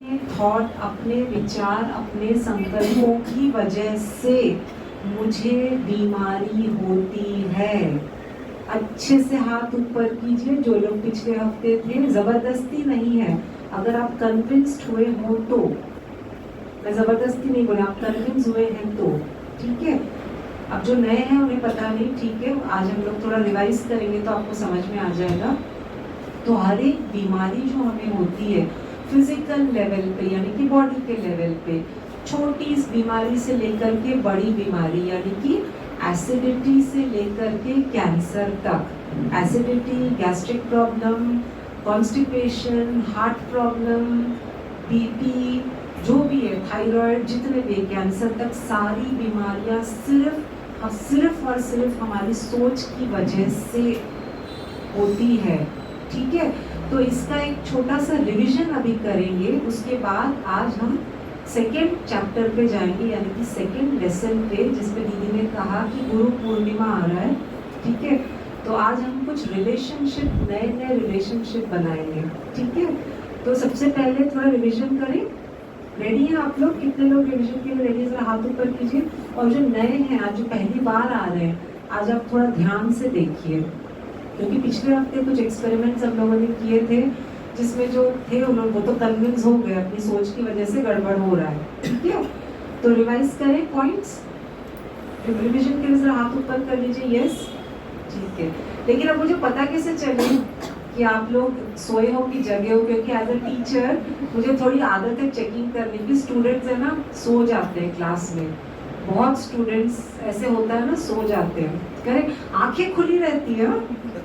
Thought, अपने विचार, अपने संकल्पों की वजह से मुझे बीमारी होती है। अच्छे से हाथ ऊपर कीजिए जो लोग पिछले हफ्ते थे। जबरदस्ती नहीं है, अगर आप कन्विंस्ड हुए हो तो, मैं जबरदस्ती नहीं बोला, आप कन्विंस हुए हैं तो ठीक है। अब जो नए हैं उन्हें पता नहीं, ठीक है, आज हम लोग थोड़ा रिवाइज करेंगे तो आपको समझ में आ जाएगा। तो हर एक बीमारी जो हमें होती है फिजिकल लेवल पे यानी कि बॉडी के लेवल पे, छोटी बीमारी से लेकर के बड़ी बीमारी यानी कि एसिडिटी से लेकर के कैंसर तक, acidity, gastric problem, constipation, heart problem, BP, जो भी है, थायराइड, जितने भी, कैंसर तक, सारी बीमारियां सिर्फ और सिर्फ हमारी सोच की वजह से होती है। ठीक है, तो इसका एक छोटा सा रिवीजन अभी करेंगे, उसके बाद आज हम सेकेंड चैप्टर पे जाएंगे यानी कि सेकेंड लेसन पे, जिसपे दीदी ने कहा कि गुरु पूर्णिमा आ रहा है। ठीक है, तो आज हम कुछ रिलेशनशिप, नए रिलेशनशिप बनाएंगे। ठीक है, तो सबसे पहले थोड़ा रिवीजन करें। रेडी हैं आप लोग? कितने लोग रिवीजन के लिए रेडी? जरा हाथ ऊपर कीजिए। और जो नए हैं, आज जो पहली बार आ रहे हैं, आज आप थोड़ा ध्यान से देखिए, क्योंकि पिछले हफ्ते कुछ एक्सपेरिमेंट्स हम लोगों ने किए थे जिसमें जो थे उन लोग वो तो कन्विंस हो गए, अपनी सोच की वजह से गड़बड़ हो रहा है। ठीक है, तो रिवाइज करें पॉइंट्स। रिवीजन के लिए जरा हाथ ऊपर कर लीजिए। यस, ठीक है। लेकिन अब मुझे पता कैसे चले कि आप लोग सोए हो कि जगे हो, क्योंकि एज अ टीचर मुझे थोड़ी आदत है चेकिंग करने की। स्टूडेंट्स है ना, सो जाते हैं क्लास में, बहुत स्टूडेंट्स ऐसे होता है ना, सो जाते हैं। करेक्ट, आंखें खुली रहती है,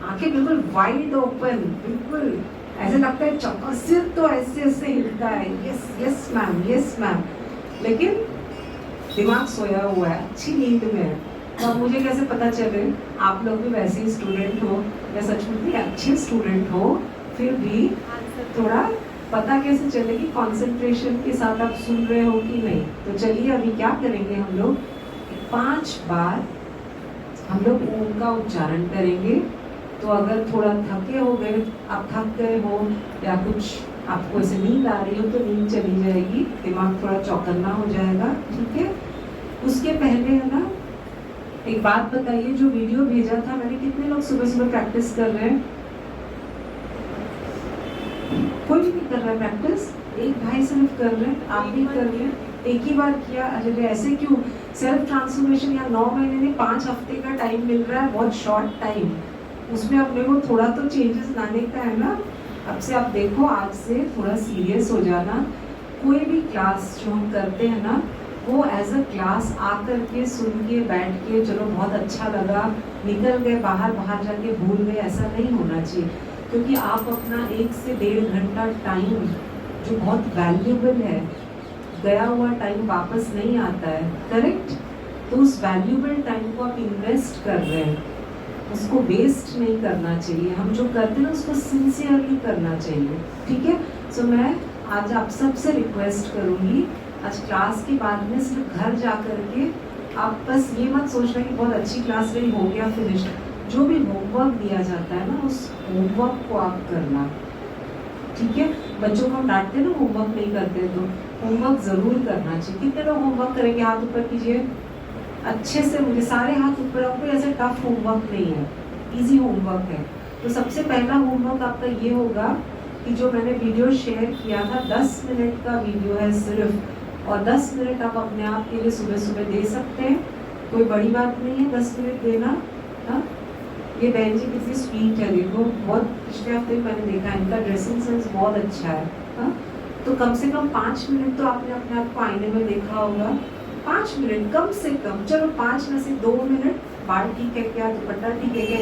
आंखें बिल्कुल वाइड ओपन, बिल्कुल ऐसे लगता है चौका, सिर तो ऐसे ऐसे हिलता है, yes yes ma'am, yes ma'am, लेकिन दिमाग सोया हुआ है, अच्छी नींद में है। तो अब मुझे कैसे पता चले आप लोग भी वैसे ही स्टूडेंट हो या सचमुच में अच्छे स्टूडेंट हो, फिर भी थोड़ा पता कैसे चले कि कंसंट्रेशन के साथ आप सुन रहे हो कि नहीं। तो चलिए अभी क्या करेंगे, हम लोग 5 बार हम लोग ओम का उच्चारण करेंगे। तो अगर थोड़ा थके हो गए, आप थक गए हो या कुछ आपको ऐसे नींद आ रही हो तो नींद चली जाएगी, दिमाग थोड़ा चौकन्ना हो जाएगा। ठीक है, उसके पहले है ना, एक बात बताइए, जो वीडियो भेजा था मैंने, कितने लोग सुबह सुबह प्रैक्टिस कर रहे हैं? कोई भी नहीं कर रहा है प्रैक्टिस? एक भाई सिर्फ कर रहे हैं, आप भी कर रहे हैं, एक ही बार किया। अरे ऐसे क्यों? सेल्फ ट्रांसफॉर्मेशन या 9 महीने में 5 हफ्ते का टाइम मिल रहा है, बहुत शॉर्ट टाइम, उसमें अपने को थोड़ा तो चेंजेस लाने का है ना। अब से आप देखो, आज से थोड़ा सीरियस हो जाना। कोई भी क्लास जो हम करते हैं ना, वो एज अ क्लास आकर के सुन के बैठ के चलो बहुत अच्छा लगा, निकल गए बाहर जाके भूल गए, ऐसा नहीं होना चाहिए। क्योंकि आप अपना 1 से 1.5 घंटा टाइम जो बहुत वैल्यूबल है, गया हुआ टाइम वापस नहीं आता है, करेक्ट? तो उस वैल्यूबल टाइम को आप इन्वेस्ट कर रहे हैं, उसको वेस्ट नहीं करना चाहिए। हम जो करते हैं ना उसको सिंसियरली करना चाहिए। ठीक है, सो मैं आज आप सबसे रिक्वेस्ट करूँगी, आज क्लास के बाद में सिर्फ घर जा कर के आप बस ये मत सोचना कि बहुत अच्छी क्लास रही, हो गया, फिनिश। जो भी होमवर्क दिया जाता है ना, उस होमवर्क को आप करना। ठीक है, बच्चों को हम डांटते हैं ना होमवर्क नहीं करते, तो होमवर्क जरूर करना चाहिए। कितने लोग होमवर्क करेंगे? हाथ ऊपर कीजिए अच्छे से, मुझे सारे हाथ ऊपर। आपको ऐसे टफ होमवर्क नहीं है, इजी होमवर्क है। तो सबसे पहला होमवर्क आपका ये होगा कि जो मैंने वीडियो शेयर किया था, 10 मिनट का वीडियो है सिर्फ, और 10 मिनट आप अपने आप के लिए सुबह सुबह दे सकते हैं, कोई बड़ी बात नहीं है 10 मिनट देना। हाँ, ये बहन जी कितनी स्वीट है, देखो, बहुत पिछले हफ्ते मैंने देखा, इनका ड्रेसिंग सेंस बहुत अच्छा है। हाँ, तो कम से कम 5 मिनट तो आपने अपने आप को आईने में देखा होगा, 5 मिनट कम से कम, चलो 5 में से 2 मिनट, बाल ठीक है क्या, दुपट्टा ठीक है क्या,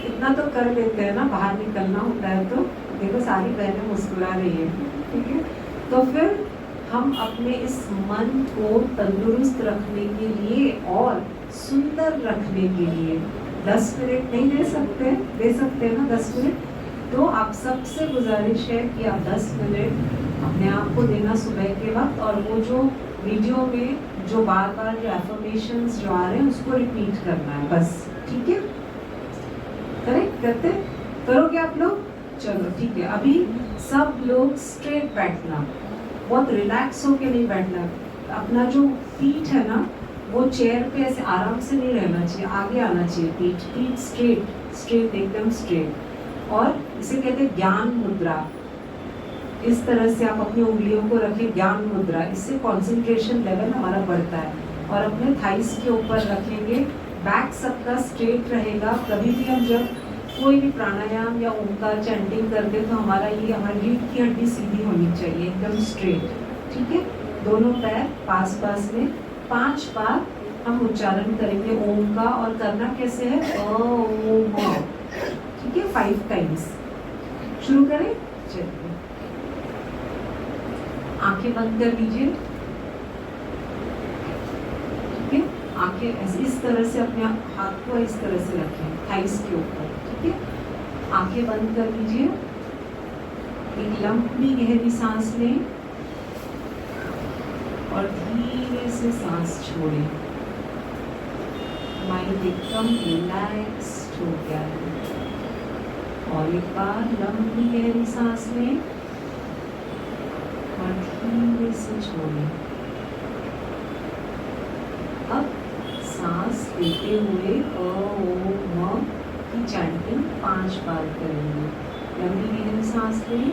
इतना तो कर लेते हैं ना, बाहर निकलना होता है तो। देखो सारी बहनें मुस्कुरा रही है। ठीक है, तो फिर हम अपने इस मन को तंदुरुस्त रखने के लिए और सुंदर रखने के लिए 10 मिनट नहीं दे सकते हैं ना 10 मिनट। तो आप सबसे गुजारिश है कि आप 10 मिनट अपने आप को देना सुबह के वक्त, और वो जो वीडियो में जो बार बार जो एफर्मेशंस जो आ रहे हैं उसको रिपीट करना है बस। ठीक है, करेक्ट? करोगे आप लोग? चलो ठीक है, अभी सब लोग स्ट्रेट बैठना, बहुत रिलैक्स होके नहीं बैठना। अपना जो पीठ है ना वो चेयर पे ऐसे आराम से नहीं रहना चाहिए, आगे आना चाहिए पीठ, पीठ स्ट्रेट, स्ट्रेट एकदम स्ट्रेट। और इसे कहते हैं ज्ञान मुद्रा। इस तरह से आप अपनी उंगलियों को रखें, ज्ञान मुद्रा, इससे कंसंट्रेशन लेवल हमारा बढ़ता है। और अपने थाइस के ऊपर रखेंगे, बैक सबका स्ट्रेट रहेगा। कभी भी हम जब कोई भी प्राणायाम या ओंकार चैंटिंग करते तो हमारा ये हमारी रीढ़ की हड्डी सीधी होनी चाहिए, एकदम स्ट्रेट। ठीक है, दोनों पैर पास पास में 5 बार हम उच्चारण करेंगे ओम का। और करना कैसे है, ओम, ठीक है, 5 टाइम्स। शुरू करें, चलिए आंखें बंद कर लीजिए। ठीक है, आंखें ऐसे इस तरह से, अपने हाथ को इस तरह से रखें थाइस के ऊपर। ठीक है, आंखें बंद कर लीजिए। एक लंबी गहरी सांस लें और धीरे से सांस छोड़ें। माइंड एकदम रिलैक्स्ड हो गया है। और एक बार लंबी गहरी सांस लें और धीरे से छोड़ें। अब सांस लेते हुए ओम की चैंटिंग 5 बार करेंगे। लंबी गहरी सांस लें,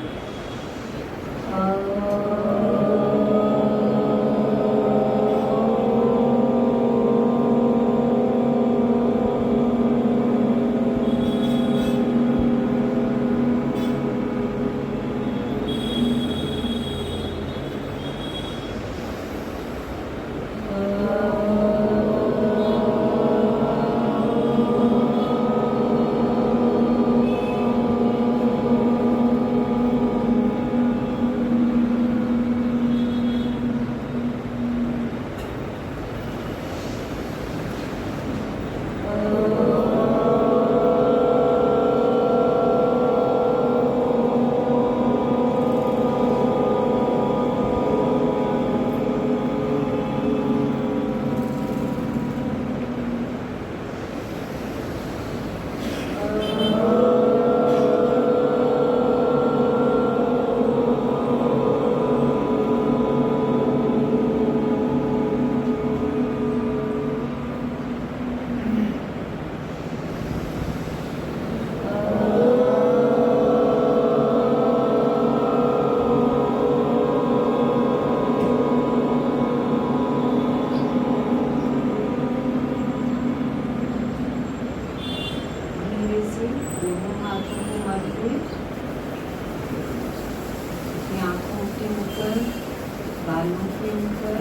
बालों के ऊपर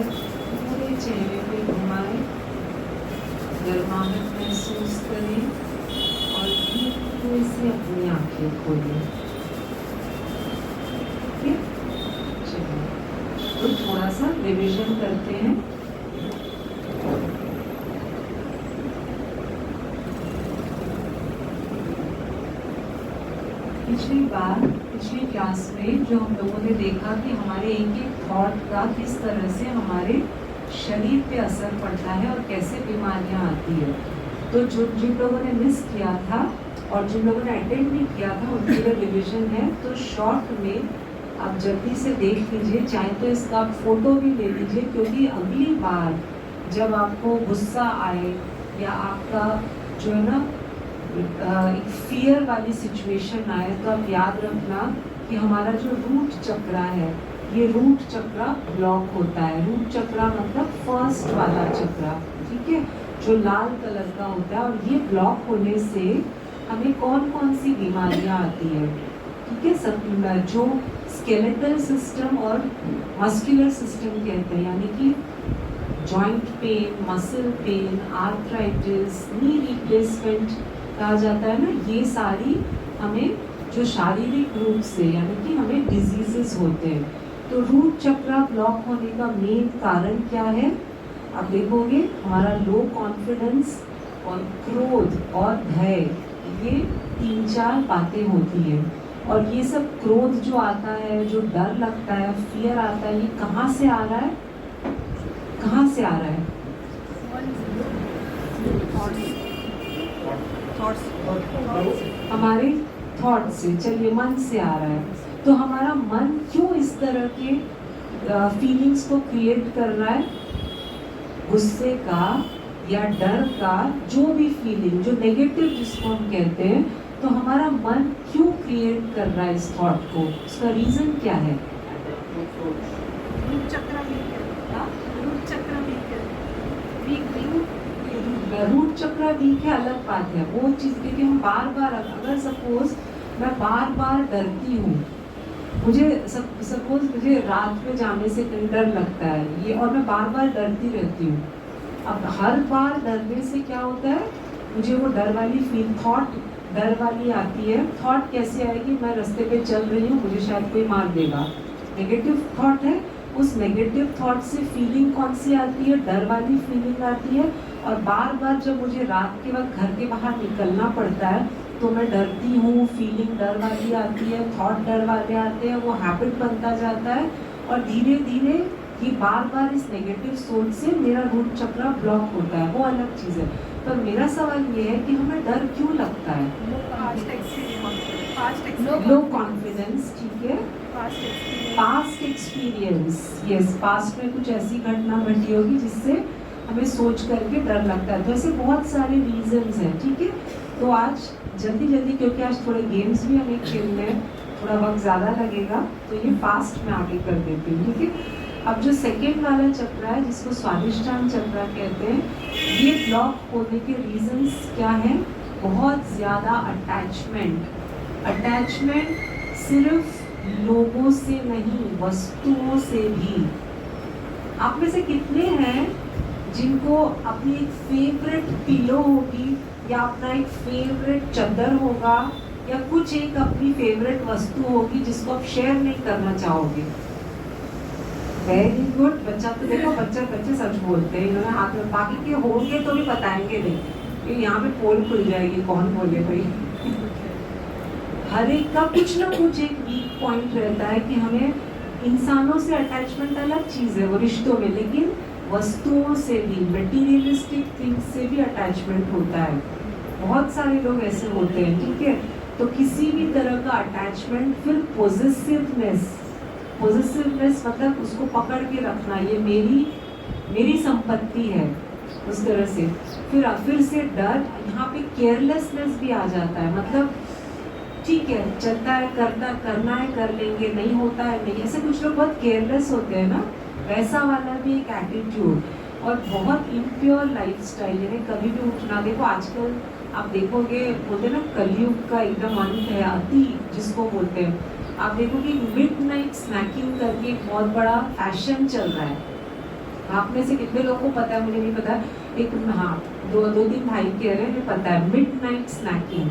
पूरे चेहरे पे घुमाएं, गर्माहट महसूस करें और धीरे से अपनी आंखें खोलें। ठीक है, चलिए तो थोड़ा सा रिविजन करते हैं। पिछली क्लास में जो हम लोगों ने देखा कि हमारे एक एक थॉट का किस तरह से हमारे शरीर पे असर पड़ता है और कैसे बीमारियां आती है। तो जिन लोगों ने मिस किया था और जिन लोगों ने अटेंड नहीं किया था उनके लिए रिविजन है। तो शॉर्ट में आप जल्दी से देख लीजिए, चाहे तो इसका आप फोटो भी ले लीजिए, क्योंकि अगली बार जब आपको गुस्सा आए या आपका जो है ना एक फियर वाली सिचुएशन आए, तो आप याद रखना कि हमारा जो रूट चक्रा है, ये रूट चक्रा ब्लॉक होता है। रूट चक्रा मतलब फर्स्ट वाला चक्रा, ठीक है, जो लाल कलर का होता है। और ये ब्लॉक होने से हमें कौन कौन सी बीमारियां आती है, ठीक है, सब जो स्केलेटल सिस्टम और मस्कुलर सिस्टम कहते हैं, यानी कि joint pain, muscle pain, arthritis, knee replacement कहा जाता है ना, ये सारी हमें जो शारीरिक रूप से यानी कि हमें डिजीजेस होते हैं। तो रूट चक्रा ब्लॉक होने का मेन कारण क्या है, आप देखोगे हमारा लो कॉन्फिडेंस और क्रोध और भय, ये 3-4 बातें होती हैं। और ये सब क्रोध जो आता है, जो डर लगता है, फियर आता है, ये कहाँ से आ रहा है, कहाँ से आ रहा है? हमारे थॉट से। चलिए, मन से आ रहा है। तो हमारा मन क्यों इस तरह के फीलिंग्स को क्रिएट कर रहा है? गुस्से का या डर का, जो भी फीलिंग, जो नेगेटिव जिसको हम कहते हैं, तो हमारा मन क्यों क्रिएट कर रहा है इस थॉट को? उसका रीजन क्या है? रूट चक्र वीक है, रूट चक्र वीक है, रूट चक्र वीक है, अलग बात है वो चीज़, क्योंकि हम बार बार, अगर सपोज मैं बार बार डरती हूँ, मुझे सपोज मुझे रात में जाने से कहीं डर लगता है ये, और मैं बार बार डरती रहती हूँ। अब हर बार डरने से क्या होता है, मुझे वो डर वाली फील, थॉट डर वाली आती है। थॉट कैसे आएगी? मैं रास्ते पे चल रही हूँ, मुझे शायद कोई मार देगा, नेगेटिव थॉट है। उस नेगेटिव थॉट से फीलिंग कौन सी आती है? डर वाली फीलिंग आती है। और बार बार जब मुझे रात के वक्त घर के बाहर निकलना पड़ता है तो मैं डरती हूँ, फीलिंग डर वाली आती है, थॉट डर वाले आते हैं, वो हैबिट बनता जाता है, और धीरे धीरे ये बार बार इस नेगेटिव सोच से मेरा रूट चक्र ब्लॉक होता है, वो अलग चीज़ है। पर मेरा सवाल ये है कि हमें डर क्यों लगता है? लो कॉन्फिडेंस, ठीक है, पास्ट एक्सपीरियंस, यस, पास्ट में कुछ ऐसी घटना घटी होगी जिससे हमें सोच करके डर लगता है। तो ऐसे बहुत सारे रीजंस हैं, ठीक है। तो आज जल्दी जल्दी, क्योंकि आज थोड़े गेम्स भी हमें खेलने हैं, थोड़ा वक्त ज़्यादा लगेगा, तो ये फास्ट में आगे कर देती हूँ, ठीक है। अब जो सेकेंड वाला चक्र है, जिसको स्वादिष्टान चक्र कहते हैं, ये ब्लॉक होने के रीजंस क्या हैं? बहुत ज़्यादा अटैचमेंट। अटैचमेंट सिर्फ लोगों से नहीं, वस्तुओं से भी। आप में से कितने हैं जिनको अपनी एक फेवरेट पिलो होगी, या अपना एक फेवरेट चादर होगा, या कुछ एक अपनी फेवरेट वस्तु होगी जिसको आप शेयर नहीं करना चाहोगे? Very good. बच्चा तो देखो, बच्चे सच बोलते हैं, इन्होंने हाथ में, बाकी के होंगे तो भी बताएंगे नहीं, क्योंकि यहाँ पे पोल खुल जाएगी, कौन बोले भाई। हर एक का कुछ ना कुछ एक वीक पॉइंट रहता है कि हमें इंसानों से अटैचमेंट अलग चीज़ है, वो रिश्तों में, लेकिन वस्तुओं से भी, मटीरियलिस्टिक थिंग्स से भी अटैचमेंट होता है। बहुत सारे लोग ऐसे होते हैं, ठीक है। तो किसी भी तरह का अटैचमेंट, फिर पॉजिटिवनेस, पॉजिटिवनेस मतलब उसको पकड़ के रखना, ये मेरी संपत्ति है, उस तरह से। फिर से डर, यहाँ पे केयरलेसनेस भी आ जाता है, मतलब ठीक है, चलता है, करना है कर लेंगे, नहीं होता है नहीं, ऐसे कुछ लोग बहुत केयरलेस होते हैं ना, वैसा वाला भी एक एटीट्यूड। और बहुत इम्प्योर लाइफस्टाइल, यानी कभी भी उठना, देखो आजकल आप देखोगे, बोलते हैं ना कलयुग का एकदम अंत है, अति जिसको बोलते हैं, आप देखोगे मिडनाइट स्नैकिंग करके एक बहुत बड़ा फैशन चल रहा है। आप में से कितने लोगों को पता है? मुझे नहीं पता। एक, हाँ, दो तीन भाई कह रहे हैं, मुझे पता है। मिडनाइट स्नैकिंग,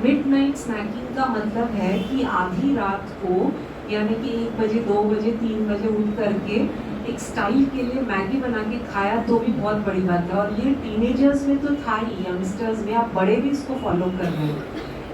मिडनाइट स्नैकिंग का मतलब है कि आधी रात को, यानी कि 1 बजे 2 बजे 3 बजे उठ करके एक स्टाइल के लिए मैगी बना के खाया तो भी बहुत बड़ी बात है। और ये टीनेजर्स में तो था ही, यंगस्टर्स में, आप बड़े भी इसको फॉलो कर रहे हैं,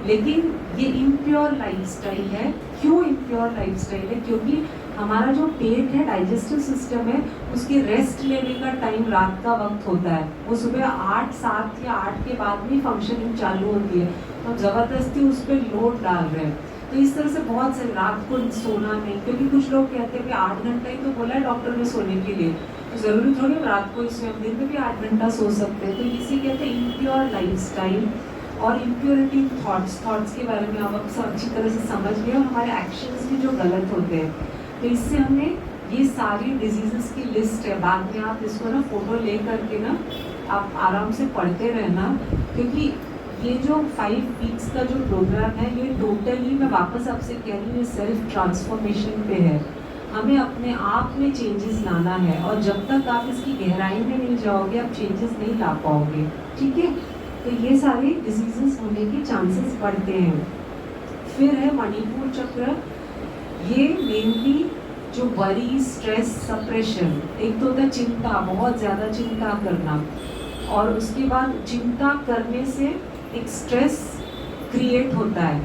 लेकिन ये इम्प्योर लाइफस्टाइल है। क्यों इम्प्योर लाइफस्टाइल है? क्योंकि हमारा जो पेट है, डाइजेस्टिव सिस्टम है, उसके रेस्ट लेने का टाइम रात का वक्त होता है, वो सुबह 8, 7 या 8 के बाद भी फंक्शनिंग चालू होती है, तो ज़बरदस्ती उस पर लोड डाल रहे हैं। तो इस तरह से बहुत से रात को सोना नहीं, क्योंकि कुछ लोग कहते हैं कि 8 घंटा ही तो बोला है डॉक्टर ने सोने के लिए, तो ज़रूरी थोड़ी रात को इसमें, हम दिन में भी 8 घंटा सो सकते हैं। तो इसी कहते हैं इम्प्योर लाइफस्टाइल। और इम्प्योरिटी थॉट्स के बारे में आप अच्छी तरह से समझ गए, और हमारे एक्शंस भी जो गलत होते हैं। तो इससे हमने ये सारी डिजीज़ेस की लिस्ट है, बाद में आप इसको ना फ़ोटो ले करके ना आप आराम से पढ़ते रहना, क्योंकि ये जो 5 वीक्स का जो प्रोग्राम है, ये टोटली, मैं वापस आपसे कह रही हूँ, ये सेल्फ ट्रांसफॉर्मेशन पे है। हमें अपने आप में चेंजेस लाना है, और जब तक आप इसकी गहराई में नहीं जाओगे, आप चेंजेस नहीं ला पाओगे, ठीक है। तो ये सारे डिजीजेस होने के चांसेस बढ़ते हैं। फिर है मणिपुर चक्र, ये मेनली जो वरी, स्ट्रेस, सप्रेशन, एक तो होता है चिंता, बहुत ज़्यादा चिंता करना, और उसके बाद चिंता करने से एक स्ट्रेस क्रिएट होता है,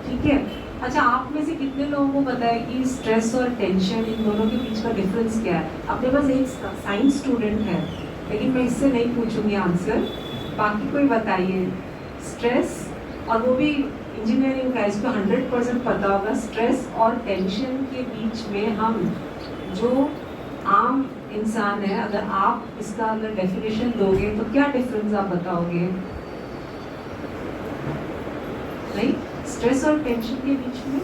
ठीक है। अच्छा, आप में से कितने लोगों को पता है कि स्ट्रेस और टेंशन, इन दोनों के बीच का डिफरेंस क्या है? अपने पास एक साइंस स्टूडेंट है, लेकिन मैं इससे नहीं पूछूंगी आंसर, बाकी कोई बताइए। स्ट्रेस, और वो भी इंजीनियरिंग का, इसको 100% पता होगा। स्ट्रेस और टेंशन के बीच में हम जो आम इंसान है, अगर आप इसका अगर डेफिनेशन दोगे तो क्या डिफरेंस आप बताओगे? नहीं, स्ट्रेस और टेंशन के बीच में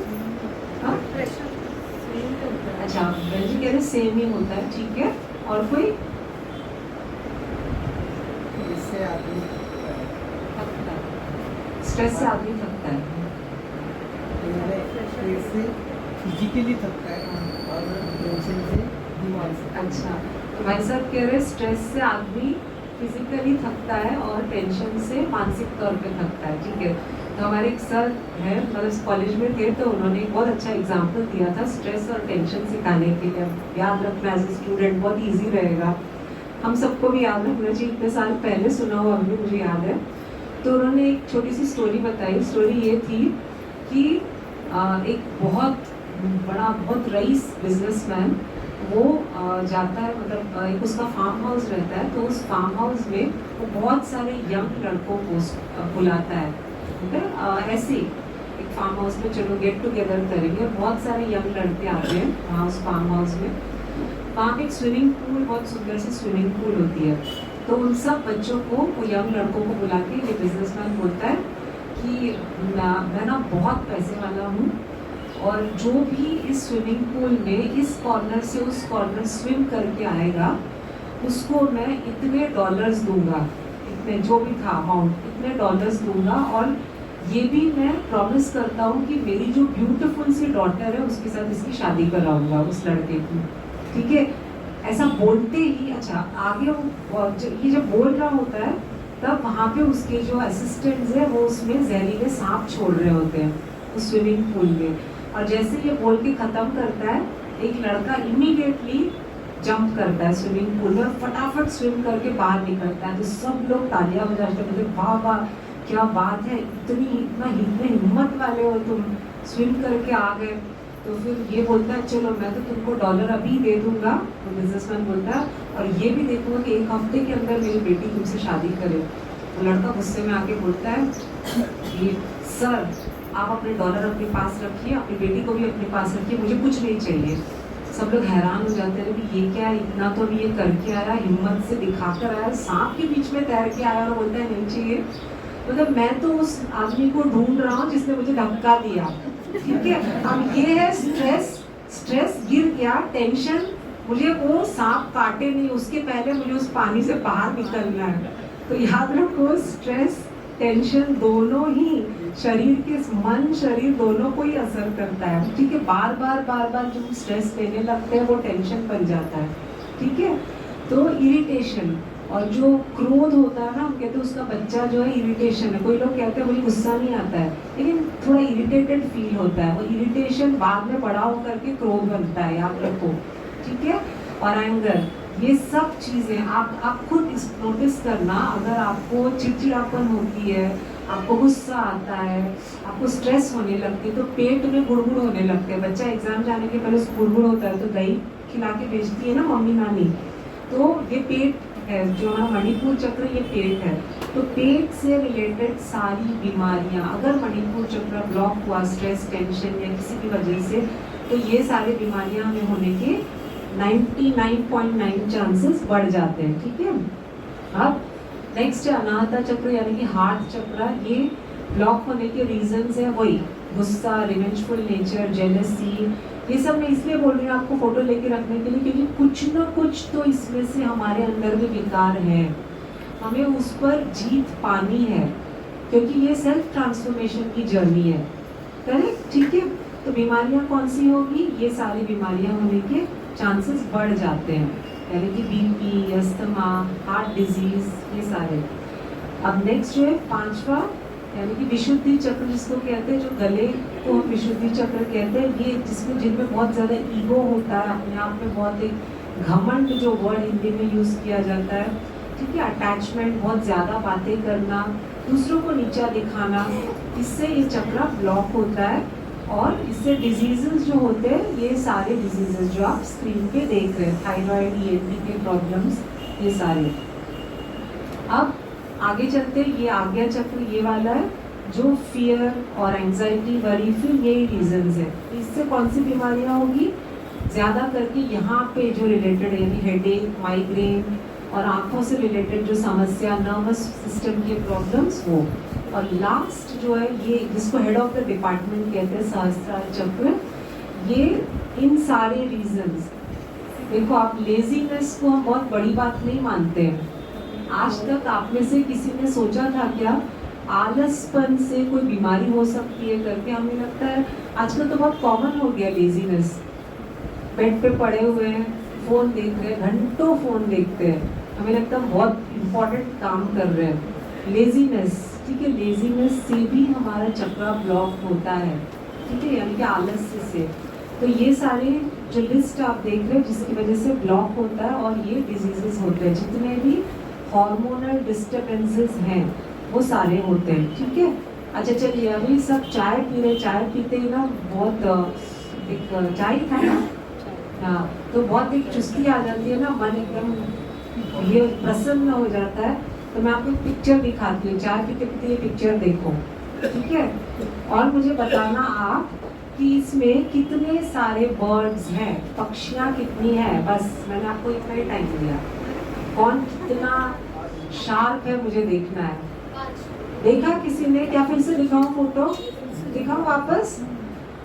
हाँ? प्रेशर सेम होता है। अच्छा, बेंजी कह रहे सेम ही होता है, ठीक है। और कोई? इससे आदमी स्ट्रेस से आदमी थकता है। स्ट्रेस से फिजिकली थकता है और टेंशन से दिमाग से। अच्छा, तो भाई साहब कह रहे स्ट्रेस से आदमी फिजिकली थकता है और टेंशन से मानसिक तौर पे थकता है, ठीक है। तो हमारे एक सर है, मतलब कॉलेज में थे, तो उन्होंने एक बहुत अच्छा एग्जाम्पल दिया था स्ट्रेस और टेंशन सिखाने के लिए। याद रखना एज ए स्टूडेंट, बहुत ईजी रहेगा, हम सबको भी याद रखना चाहिए। इतने साल पहले सुना हुआ अभी मुझे याद है। तो उन्होंने एक छोटी सी स्टोरी बताई। स्टोरी ये थी कि एक बहुत बड़ा, बहुत रईस बिजनेसमैन, वो जाता है, मतलब एक उसका फार्म हाउस रहता है, तो उस फार्म हाउस में वो बहुत सारे यंग लड़कों को बुलाता है, ठीक है। ऐसे ही एक फार्म हाउस में चलो गेट टुगेदर करेंगे, बहुत सारे यंग लड़के आते हैं वहाँ उस फार्म हाउस में। वहाँ पे एक स्विमिंग पूल, बहुत सुंदर सी स्विमिंग पूल होती है। तो उन सब बच्चों को, वो यंग लड़कों को बुला के ये बिजनेसमैन बोलता है कि मैं ना बहुत पैसे वाला हूँ, और जो भी इस स्विमिंग पूल में इस कॉर्नर से उस कॉर्नर स्विम करके आएगा, उसको मैं इतने डॉलर्स दूंगा, इतने जो भी था अमाउंट, इतने डॉलर्स दूंगा, और ये भी मैं प्रॉमिस करता हूँ कि मेरी जो ब्यूटीफुल सी डॉटर है उसके साथ इसकी शादी कराऊंगा, उस लड़के की, ठीक है। ऐसा बोलते ही, अच्छा आगे ये जब बोल रहा होता है, तब वहाँ पे उसके जो असिस्टेंट्स है वो उसमें जहरीले सांप छोड़ रहे होते हैं उस स्विमिंग पूल में। और जैसे ये बोल के ख़त्म करता है, एक लड़का इमीडिएटली जंप करता है स्विमिंग पूल में, फटाफट स्विम करके बाहर निकलता है। तो सब लोग तालियां बजाते हैं, बोलते वाह वाह क्या बात है, इतने हिम्मत वाले हो तुम, स्विम करके आ गए। तो फिर ये बोलता है चलो मैं तो तुमको डॉलर अभी दे दूंगा, तो बिजनेसमैन बोलता है, और ये भी देखूंगा कि 1 हफ्ते के अंदर मेरी बेटी तुमसे शादी करे। तो लड़का गुस्से में आके बोलता है कि सर आप अपने डॉलर अपने पास रखिए, अपनी बेटी को भी अपने पास रखिए, मुझे कुछ नहीं चाहिए। सब लोग हैरान हो जाते हैं कि ये क्या है, इतना तो अभी ये करके आया, हिम्मत से दिखाकर आया, सांप के बीच में तैर के आया और बोलता है नहीं चाहिए। मतलब मैं तो उस आदमी को ढूंढ रहा हूँ जिसने मुझे धक्का दिया, ठीक है। अब ये है स्ट्रेस गिर गया, टेंशन, मुझे वो सांप काटे नहीं उसके पहले मुझे उस पानी से बाहर निकलना है। तो याद रखो स्ट्रेस टेंशन दोनों ही शरीर के, मन शरीर दोनों को ही असर करता है, ठीक है। बार बार जो स्ट्रेस लेने लगते हैं वो टेंशन बन जाता है, ठीक है। तो इरिटेशन और जो क्रोध होता है ना, हम कहते हैं उसका बच्चा जो है इरिटेशन है। कोई लोग कहते हैं मुझे गुस्सा नहीं आता है, लेकिन थोड़ा इरिटेटेड फील होता है, वो इरिटेशन बाद में बड़ा होकर के क्रोध बनता है, याद रखो, ठीक है। और एंगर, ये सब चीज़ें आप खुद नोटिस करना। अगर आपको चिड़चिड़ापन होती है, आपको गुस्सा आता है, आपको स्ट्रेस होने लगती है, तो पेट में गुड़गुड़ होने लगते हैं। बच्चा एग्जाम जाने के पहले उसको गुड़गुड़ होता है, तो दही खिला के भेजती है ना मम्मी नानी, तो ये पेट है, जो हमारा मणिपुर चक्र, ये पेट है। तो पेट से रिलेटेड सारी बीमारियां, अगर मणिपुर चक्र ब्लॉक हुआ स्ट्रेस टेंशन या किसी की वजह से, तो ये सारी बीमारियां हमें होने के 99.9 चांसेस बढ़ जाते हैं, ठीक है। अब नेक्स्ट है अनाहता चक्र, यानी कि हार्ट चक्र। ये ब्लॉक होने के रीजंस है वही गुस्सा, रिवेंजफुल नेचर, जेलसी। ये सब मैं इसलिए बोल रही हूँ आपको फोटो लेके रखने के लिए, क्योंकि कुछ ना कुछ तो इसमें से हमारे अंदर में विकार है, हमें उस पर जीत पानी है, क्योंकि ये सेल्फ ट्रांसफॉर्मेशन की जर्नी है, करेक्ट, ठीक है। तो बीमारियां कौन सी होगी, ये सारी बीमारियां होने के चांसेस बढ़ जाते हैं, यानी कि बीपी, अस्थमा, हार्ट डिजीज, ये सारे। अब नेक्स्ट जो है 5वां, यानी कि विशुद्धि चक्र जिसको कहते हैं, जो गले को हम विशुद्धि चक्र कहते हैं, ये जिसमें जिनमें बहुत ज़्यादा ईगो होता है, अपने आप में बहुत एक घमंड, जो वर्ड हिंदी में यूज़ किया जाता है, ठीक है। अटैचमेंट, बहुत ज़्यादा बातें करना, दूसरों को नीचा दिखाना, इससे ये चक्र ब्लॉक होता है। और इससे डिजीजेस जो होते हैं, ये सारे डिजीजेस जो आप स्क्रीन पे देख रहे हैं, थायराइड, ENT के प्रॉब्लम्स, ये सारे। अब आगे चलते, ये आज्ञा चक्र ये वाला है, जो फियर और एंजाइटी वरी फिर यही रीजंस है। इससे कौन सी बीमारियां होगी? ज़्यादा करके यहाँ पे जो रिलेटेड है, यानी हेडेक, माइग्रेन और आंखों से रिलेटेड जो समस्या, नर्वस सिस्टम की प्रॉब्लम्स वो। और लास्ट जो है ये, जिसको हेड ऑफ द डिपार्टमेंट कहते हैं, सहस्त्रार चक्र, ये इन सारे रीजंस। देखो, आप लेजीनेस को हम बहुत बड़ी बात नहीं मानते हैं। आज तक आप में से किसी ने सोचा था क्या आलसपन से कोई बीमारी हो सकती है करके? हमें लगता है आजकल तो बहुत कॉमन हो गया लेजीनेस। बेड पे पड़े हुए हैं, फ़ोन देख रहे हैं, घंटों फ़ोन देखते हैं, हमें लगता है बहुत इम्पोर्टेंट काम कर रहे हैं। लेजीनेस, ठीक है, लेजीनेस से भी हमारा चक्रा ब्लॉक होता है, ठीक है, यानी कि आलस्य से। तो ये सारे जो लिस्ट आप देख रहे हैं जिसकी वजह से ब्लॉक होता है और ये डिजीजेस होते हैं, जितने भी हार्मोनल डिस्टर्बेंसेस हैं वो सारे होते हैं, ठीक है। अच्छा चलिए, अभी सब चाय पी रहे, चाय पीते ही ना बहुत एक चाय था ना, हाँ, तो बहुत एक चुस्ती आ जाती है ना, मन एकदम ये प्रसन्न हो जाता है। तो मैं आपको एक पिक्चर दिखाती हूँ, चाय पीते पीते ये पिक्चर देखो, ठीक है। और मुझे बताना आप कि इसमें कितने सारे बर्ड्स हैं, पक्षियाँ कितनी हैं। बस मैंने आपको इतना ही टाइम दिया। कौन कितना शार्प है मुझे देखना है। देखा किसी ने? क्या फिर से दिखाऊं फोटो? दिखाऊं वापस?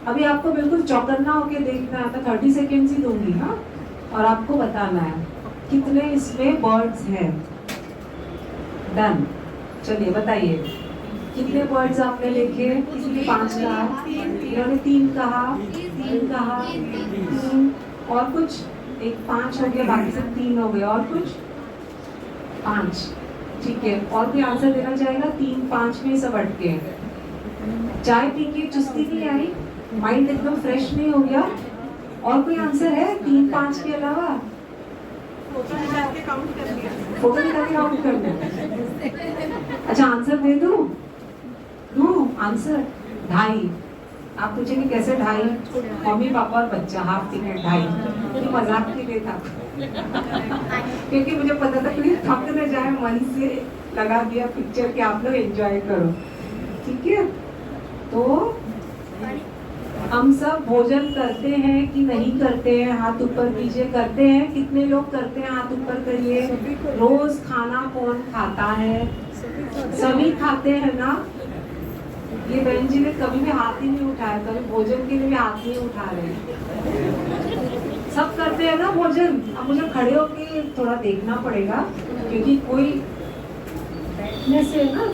अभी आपको बिल्कुल चौकन्ना होके देखना है। मैं 30 सेकेंड्स ही दूंगी, हाँ, और आपको बताना है कितने इसमें बर्ड्स हैं। डन। चलिए बताइए, कितने बर्ड्स आपने लिखे? किसी ने 5 कहा, इन्होंने 3 कहा, 3 कहा, 3, और कुछ? एक 5 हो गया, बाकी सब 3 हो गए, और कुछ? 5, ठीक है। और कोई आंसर देना चाहेगा? 3, 5 में सब अटके हैं। चाय पी के चुस्ती नहीं आई, माइंड एकदम फ्रेश नहीं हो गया? और कोई आंसर है 3, 5 के अलावा? फोटो निकाल के काउंट कर लिया। अच्छा, आंसर दे दूं? आंसर 2.5। आप पूछेंगे कैसे 2.5? मम्मी पापा और बच्चा, हाफ टिकट 2.5। ये मजाक के लिए था क्योंकि मुझे पता था कि थक न जाए, मन से लगा दिया पिक्चर कि आप लोग एंजॉय करो, ठीक है। तो हम सब भोजन करते हैं कि नहीं करते हैं? हाथ ऊपर कीजिए। करते हैं? कितने लोग करते हैं? हाथ ऊपर करिए। रोज खाना कौन खाता है? सभी खाते हैं ना। ये बहन जी ने कभी भी हाथ ही नहीं उठाया, कभी भोजन के लिए भी हाथ नहीं उठा रहे। सब करते हैं ना भोजन। अब मुझे खड़े होके थोड़ा देखना पड़ेगा क्योंकि कोई बैठने से ना,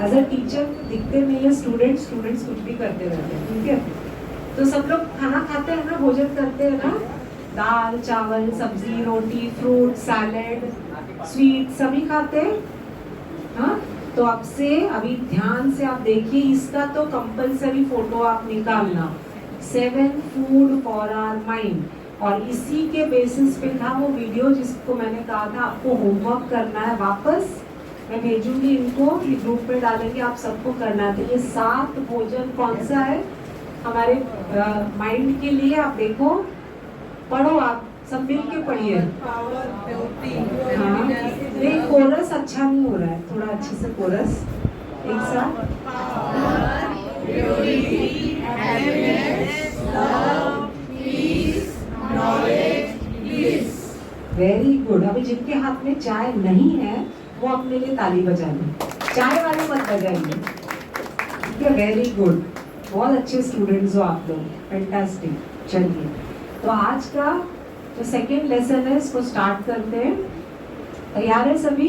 एज अ टीचर दिखते नहीं है। स्टूडेंट्स कुछ भी करते रहते हैं, ठीक है। तो सब लोग खाना खाते हैं ना, भोजन करते हैं ना। दाल, चावल, सब्जी, रोटी, फ्रूट, सैलेड, स्वीट सभी खाते हैं, हाँ। तो अब से अभी ध्यान से आप देखिए, इसका तो कंपलसरी फोटो आप निकालना। 7 फूड फॉर आवर माइंड, और इसी के बेसिस पे था वो वीडियो जिसको मैंने कहा था आपको होमवर्क करना है। वापस मैं भेजूंगी इनको, ये ग्रुप में डालेंगे, आप सबको करना है। तो ये 7 भोजन कौन सा है हमारे माइंड के लिए? आप देखो, पढ़ो, आप सब मिल के पढ़िए। हाँ, नहीं कोरस अच्छा नहीं हो रहा है, थोड़ा अच्छे से कोरस एक साथ। Very good. अभी जिनके हाथ में चाय नहीं है वो अपने लिए ताली बजा लें, चाय वाले मत बजाइए, ठीक है। वेरी गुड, बहुत अच्छे स्टूडेंट्स हो आप लोग, फैंटास्टिक। चलिए, तो आज का जो सेकेंड लेसन है इसको स्टार्ट करते हैं। तैयार है सभी?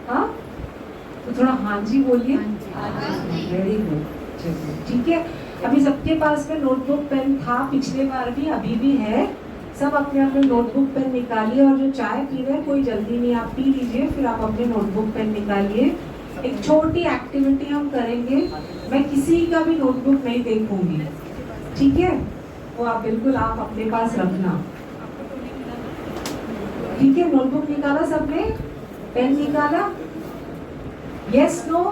हाँ, तो थोड़ा हाँ जी बोलिए। वेरी गुड, चलिए ठीक है। अभी सबके पास में नोटबुक पेन था, पिछले बार भी, अभी भी है। सब अपने अपने नोटबुक पेन निकालिए, और जो चाय पी रहे हैं कोई जल्दी नहीं, आप पी लीजिए, फिर आप अपने नोटबुक पेन निकालिए। एक छोटी एक्टिविटी हम करेंगे, मैं किसी का भी नोटबुक नहीं देखूंगी, ठीक है। वो आप बिल्कुल आप अपने पास रखना, ठीक है। नोटबुक निकाला सबने? पेन निकाला? Yes no?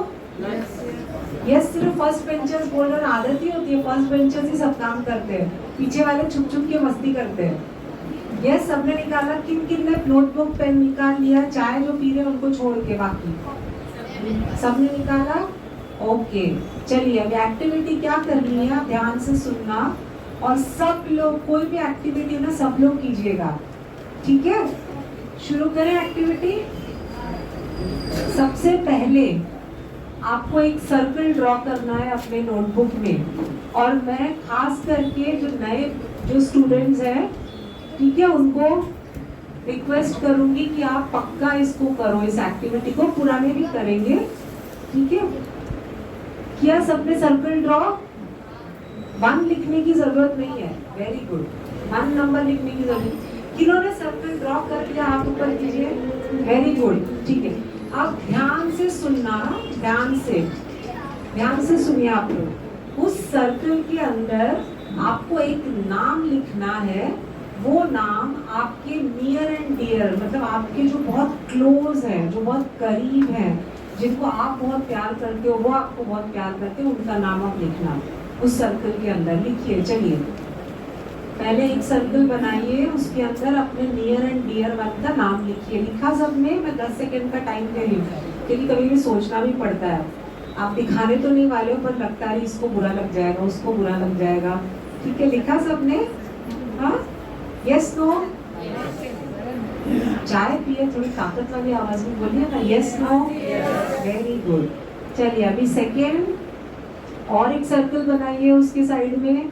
यस, सिर्फ फर्स्ट बेंचर्स बोल रहे हैं। आदत ही होती है, फर्स्ट बेंचर्स ही सब काम करते हैं, पीछे वाले छुप छुप के मस्ती करते हैं। यस, सबने निकाला? किन किन ने नोटबुक पेन निकाल लिया? चाय जो पी रहे हैं उनको छोड़ के बाकी सबने निकाला? ओके, चलिए अब एक्टिविटी क्या करनी है, आप ध्यान से सुनना और सब लोग, कोई भी एक्टिविटी ना सब लोग कीजिएगा, ठीक है? शुरू करें एक्टिविटी। सबसे पहले आपको एक सर्कल ड्रॉ करना है अपने नोटबुक में, और मैं खास करके जो नए जो स्टूडेंट्स हैं, ठीक है, उनको रिक्वेस्ट करूंगी कि आप पक्का इसको करो, इस एक्टिविटी को। पुराने भी करेंगे, ठीक है? किया सबने सर्कल ड्रॉ? 1 लिखने की जरूरत नहीं है, वेरी गुड, 1 नंबर लिखने की जरूरत। किन्होंने सर्कल ड्रॉ कर लिया हाथ ऊपर कीजिए, वेरी गुड, ठीक है। अब ध्यान से सुनना, ध्यान से सुनिए आप लोग। उस सर्कल के अंदर आपको एक नाम लिखना है, वो नाम आपके नियर एंड डियर, मतलब आपके जो बहुत क्लोज है, जो बहुत करीब है, जिनको आप बहुत प्यार करते हो, वो आपको बहुत प्यार करते हो, उनका नाम आप लिखना उस सर्कल के अंदर। लिखिए, चलिए पहले एक सर्कल बनाइए, उसके अंदर अपने नियर एंड डियर वन का नाम लिखिए। लिखा सबने? मैं 10 सेकेंड का टाइम दे रही हूँ, क्योंकि कभी भी सोचना भी पड़ता है। आप दिखाने तो नहीं वाले हो, पर लगता है इसको बुरा लग जाएगा, उसको बुरा लग जाएगा, ठीक है? लिखा सबने? हाँ, यस नो? चाय पिए, थोड़ी ताकत वाली आवाज में बोलिए ना, यस नो? Very good. चलिए अभी सेकेंड, और एक सर्कल बनाइए उसके साइड में,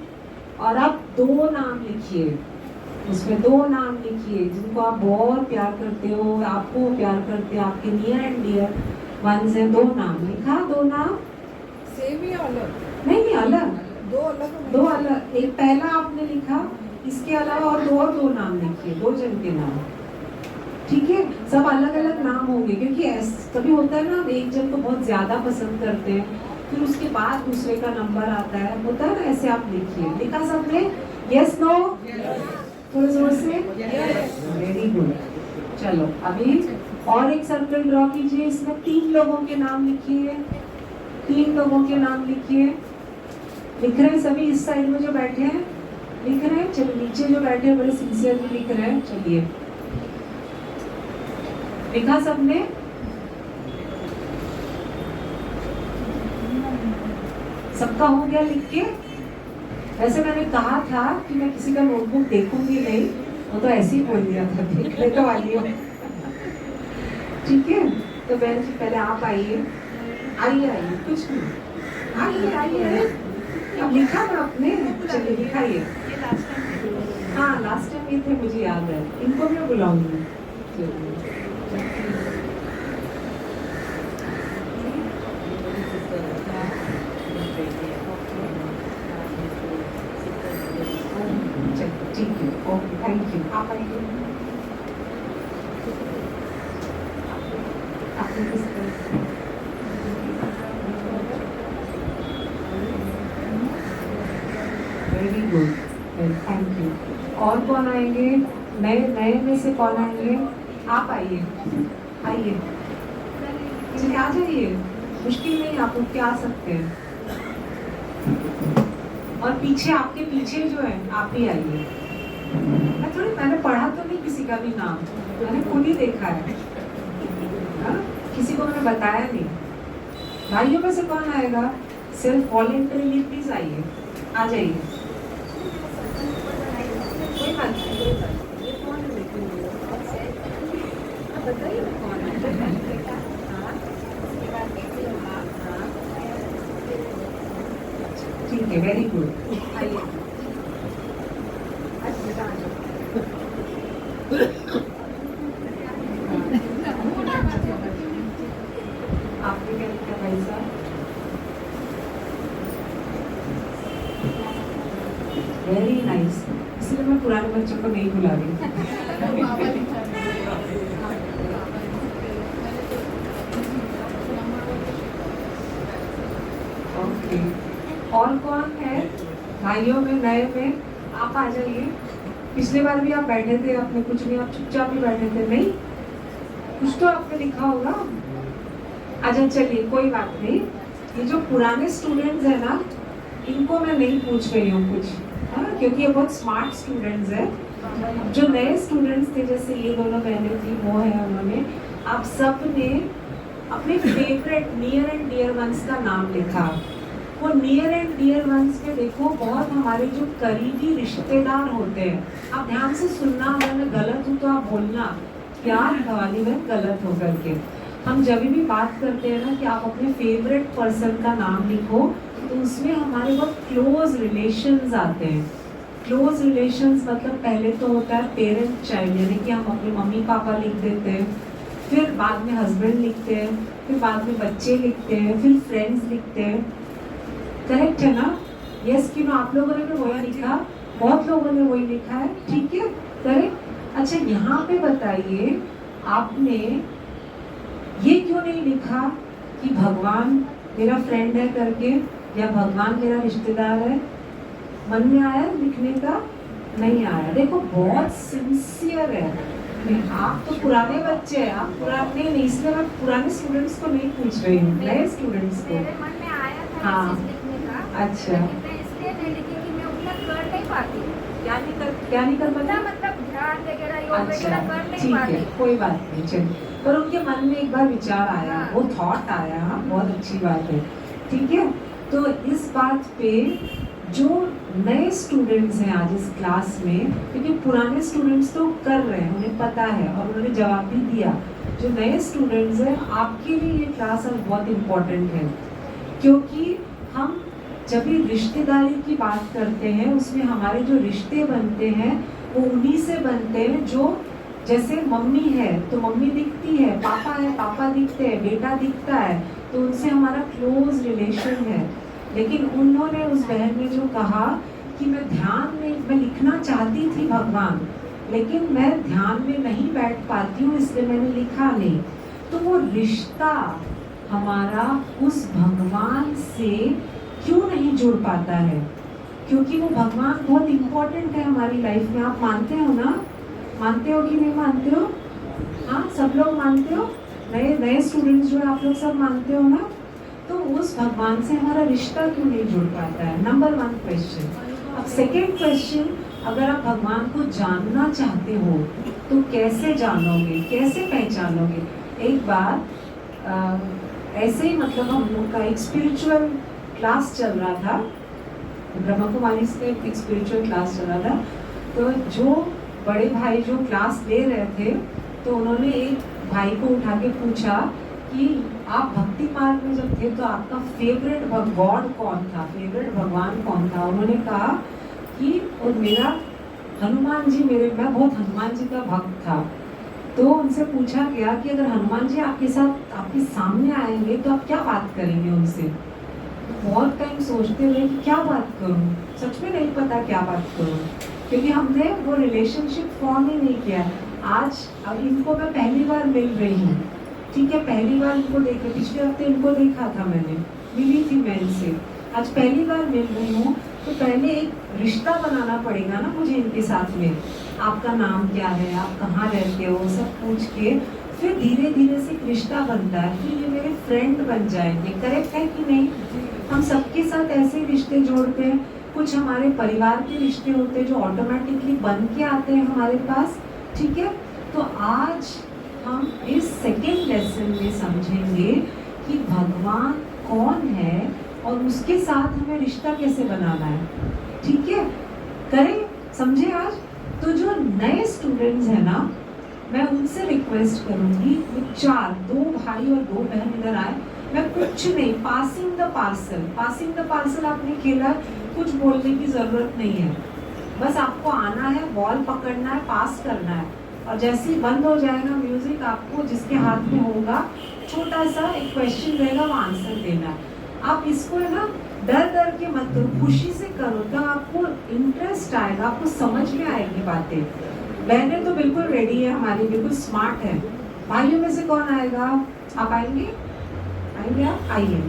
और आप 2 नाम लिखिए, उसमें 2 नाम लिखिए जिनको आप बहुत प्यार करते हो, आपको प्यार करते हो, आपके नियर एंड डियर वन से 2 नाम लिखा। 2 नाम सेम या अलग? नहीं, अलग, 2 अलग? 2 अलग। एक पहला आपने लिखा, इसके अलावा और 2 नाम लिखिए, 2 जन के नाम, ठीक है? सब अलग अलग नाम होंगे, क्योंकि कभी होता है ना, एक जन को बहुत ज्यादा पसंद करते हैं, फिर उसके बाद दूसरे का नंबर आता है, होता है ना, ऐसे आप लिखिए। लिखा सबने? Yes no? थोड़े जोर से, वेरी गुड। चलो अभी और एक सर्कल ड्रॉ कीजिए, इसमें 3 लोगों के नाम लिखिए, 3 लोगों के नाम लिखिए। लिख रहे हैं सभी? इस साइड में जो बैठे हैं लिख रहे हैं? चलो नीचे जो बैठे हैं बड़े सिंसियरली लिख रहे हैं। चलिए, लिखा सबने? सबका हो गया लिख के? वैसे मैंने कहा था कि मैं किसी का नोटबुक देखूंगी नहीं, वो तो ऐसे ही बोल दिया था, देखने तो वाली हो, ठीक है? तो बहन जी पहले आप आइए, आइए, कुछ नहीं, आइए। अब लिखा ना आपने? चलिए लिखाइए। हाँ, लास्ट टाइम ये थे, मुझे याद है, इनको मैं बुलाऊंगी। ठीक है, ओके, थैंक यू। आप आइए। आपने किस तरह? Very good, thank you. और कौन आएंगे? नए में से कौन आएंगे? आप आइए, चलिए आ जाइए, मुश्किल नहीं, आप उठ के आ सकते हैं। और पीछे, आपके पीछे जो है, आप ही आइए। मैंने पढ़ा तो नहीं किसी का भी नाम, मैंने खुद ही देखा है, किसी को मैंने बताया नहीं। भाइयों में से कौन आएगा? सिर्फ वॉलेंटरीली प्लीज आइए, आ जाइए। कोई बात नहीं, बताइए कौन है? ठीक है, वेरी गुड, आइए। आपने क्या लिखा भाई साहब? वेरी नाइस, इसलिए मैं पुराने बच्चों को नहीं बुला रही। ओके, और कौन है भाइयों में, नए में? आप आ जाइए। पिछली बार भी आप बैठे थे, आपने कुछ नहीं, आप चुपचाप ही बैठे थे, नहीं कुछ तो आपने लिखा होगा। अच्छा चलिए, कोई बात नहीं। ये जो पुराने स्टूडेंट्स हैं ना, इनको मैं नहीं पूछ रही हूँ कुछ, हाँ, क्योंकि ये बहुत स्मार्ट स्टूडेंट्स हैं। जो नए स्टूडेंट्स थे, जैसे ये दोनों बहनें थी, वो है, उन्होंने, आप सब ने अपने favourite near and dear ones का नाम लिखा। वो नियर एंड डियर वंस में देखो बहुत हमारे जो करीबी रिश्तेदार होते हैं। आप ध्यान से सुनना, अगर मैं गलत हूँ तो आप बोलना क्या वाली में गलत हो करके। हम जब भी बात करते हैं ना कि आप अपने फेवरेट पर्सन का नाम लिखो, तो उसमें हमारे बहुत क्लोज रिलेशंस आते हैं। क्लोज रिलेशंस मतलब पहले तो होता है पेरेंट चाइल्ड, यानी कि हम अपने मम्मी पापा लिख देते हैं, फिर बाद में हस्बैंड लिखते हैं, फिर बाद में बच्चे लिखते हैं, फिर फ्रेंड्स लिखते हैं। करेक्ट है ना? यस कि नो? आप लोगों ने भी वही लिखा, बहुत लोगों ने वही लिखा है, ठीक है, करेक्ट। अच्छा, यहाँ पे बताइए आपने ये क्यों नहीं लिखा कि भगवान मेरा फ्रेंड है करके, या भगवान मेरा रिश्तेदार है? मन में आया लिखने का? नहीं आया। देखो बहुत सिंसियर है। आप तो पुराने बच्चे हैं, आप पुराने नहीं, इसलिए मैं पुराने स्टूडेंट्स को नहीं पूछ रही हूँ, नए स्टूडेंट्स को। मेरे मन में आया था हाँ। मैसेज लिखने का, अच्छा। लेकिन मैं इसलिए नहीं लिखी कि मैं उतना कर नहीं पाती। क्या नहीं कर उतना पाते? मतलब ध्यान वगैरह योग अच्छा, वगैरह कर नहीं ठीक पाती। है, कोई बात नहीं, चलिए। पर उनके मन में एक बार विचार आया, हाँ। वो थॉट आया, बहुत अच्छी बात है, ठीक है। तो इस बात पे जो नए स्टूडेंट्स हैं आज इस क्लास में, क्योंकि पुराने स्टूडेंट्स तो कर रहे हैं, उन्हें पता है और उन्होंने जवाब भी दिया। जो नए स्टूडेंट्स हैं, आपके लिए ये क्लास अब बहुत इम्पोर्टेंट है, क्योंकि हम जब भी रिश्तेदारी की बात करते हैं, उसमें हमारे जो रिश्ते बनते हैं वो उन्हीं से बनते हैं जो, जैसे मम्मी है तो मम्मी दिखती है, पापा है पापा दिखते हैं, बेटा दिखता है, तो उनसे हमारा क्लोज रिलेशन है। लेकिन उन्होंने, उस बहन ने जो कहा कि मैं लिखना चाहती थी भगवान, लेकिन मैं ध्यान में नहीं बैठ पाती हूँ, इसलिए मैंने लिखा नहीं। तो वो रिश्ता हमारा उस भगवान से क्यों नहीं जुड़ पाता है? क्योंकि वो भगवान बहुत इम्पोर्टेंट है हमारी लाइफ में। आप मानते हो ना? मानते हो कि नहीं मानते हो? हाँ, सब लोग मानते हो? नए स्टूडेंट्स जो है, आप लोग सब मानते हो ना? तो उस भगवान से हमारा रिश्ता क्यों नहीं जुड़ पाता है? Number 1 question. अब सेकेंड क्वेश्चन, अगर आप भगवान को जानना चाहते हो तो कैसे जानोगे, कैसे पहचानोगे? एक बार ऐसे ही मतलब हम लोग का एक स्पिरिचुअल क्लास चल रहा था, ब्रह्मा कुमारी से एक स्पिरिचुअल क्लास चल रहा था। तो जो बड़े भाई जो क्लास ले रहे थे, तो उन्होंने एक भाई को उठा के पूछा कि आप भक्ति मार्ग में जब थे तो आपका फेवरेट गॉड कौन था, फेवरेट भगवान कौन था? उन्होंने कहा कि और मेरा हनुमान जी, मैं बहुत हनुमान जी का भक्त था। तो उनसे पूछा गया कि अगर हनुमान जी आपके साथ, आपके सामने आएंगे तो आप क्या बात करेंगे उनसे? बहुत टाइम सोचते हुए कि क्या बात करूं, सच में नहीं पता क्या बात करूं, क्योंकि हमने वो रिलेशनशिप फॉर्म ही नहीं किया। आज अब इनको मैं पहली बार मिल रही हूँ, ठीक है, पहली बार इनको देखा, पिछले हफ्ते इनको देखा था, मैंने मिली थी मैं इनसे, आज पहली बार मिल रही हूँ। तो पहले एक रिश्ता बनाना पड़ेगा ना मुझे इनके साथ में। आपका नाम क्या है, आप कहाँ रहते हो, सब पूछ के फिर धीरे धीरे से एक रिश्ता बनता है, फिर ये मेरे फ्रेंड बन जाएंगे। करेक्ट है कि नहीं? हम सबके साथ ऐसे रिश्ते जोड़ते हैं। कुछ हमारे परिवार के रिश्ते होते हैं जो ऑटोमेटिकली बन के आते हैं हमारे पास, ठीक है। तो आज हम इस सेकेंड लेसन में समझेंगे कि भगवान कौन है और उसके साथ हमें रिश्ता कैसे बनाना है, ठीक है। करें, समझे आज? तो जो नए स्टूडेंट्स हैं ना, मैं उनसे रिक्वेस्ट करूंगी, 2 भाई और 2 बहन इधर आए। मैं कुछ नहीं, पासिंग द पार्सल आपने खेला, कुछ बोलने की जरूरत नहीं है, बस आपको आना है, बॉल पकड़ना है, पास करना है, और जैसे ही बंद हो जाएगा म्यूजिक, आपको जिसके हाथ में होगा छोटा सा एक क्वेश्चन रहेगा, वो आंसर देना है। आप इसको है ना डर के मत करो, खुशी से करो, तो आपको इंटरेस्ट आएगा, आपको समझ में आएगी बातें। बहनें तो बिल्कुल रेडी है हमारी, बिल्कुल स्मार्ट है। भाइयों में से कौन आएगा? आप आएंगे? आएंगे आप? आइए,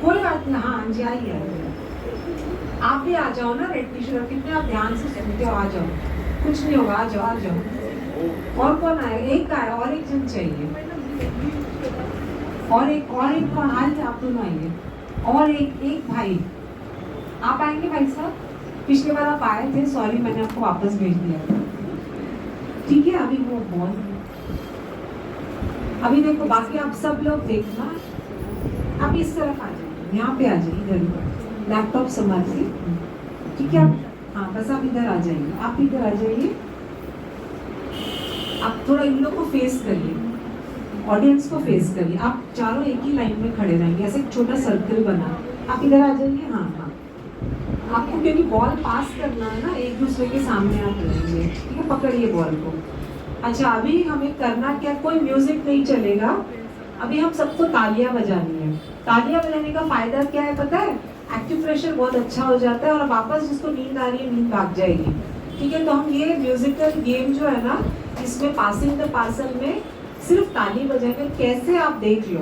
कोई बात नहीं, हाँ जी आइए, आप भी आ जाओ ना, रेड टी शर्ट, कितने आप ध्यान से सुनते हो, आ जाओ, कुछ नहीं होगा, आ जाओ आ जाओ। और कौन आएगा? एक आए, और एक जन चाहिए, और एक कौन? आइए, आप दोनों आइए, और एक भाई, आप आएंगे भाई साहब? पिछली बार आप आए थे, सॉरी मैंने आपको वापस भेज दिया था, ठीक है। अभी वो बॉल, अभी देखो बाकी आप सब लोग देखना, आप इस तरफ आ जाइए, यहाँ पे आ जाइए, इधर लैपटॉप संभालिए, ठीक है। हाँ बस आप इधर आ जाइए, आप इधर आ जाइए, आप थोड़ा इन लोग को फेस करिए, ऑडियंस को फेस करिए, आप चारों एक ही लाइन में खड़े रहेंगे, ऐसे एक छोटा सर्कल बना, आप इधर आ जाइए। हाँ हाँ, आपको क्योंकि बॉल पास करना है ना, एक दूसरे के सामने आप रहेंगे, ठीक है, पकड़िए बॉल को। अच्छा अभी हमें करना क्या, कोई म्यूजिक नहीं चलेगा, अभी हम सबको तालियां बजानी है। तालियां बजाने का फायदा क्या है पता है, एक्टिव प्रेशर बहुत अच्छा हो जाता है और वापस जिसको नींद आ रही है नींद भाग जाएगी, ठीक है। तो हम ये म्यूजिकल गेम जो है ना, इसमें पासिंग द पार्सल में सिर्फ ताली बजाएंगे, कैसे आप देख लो,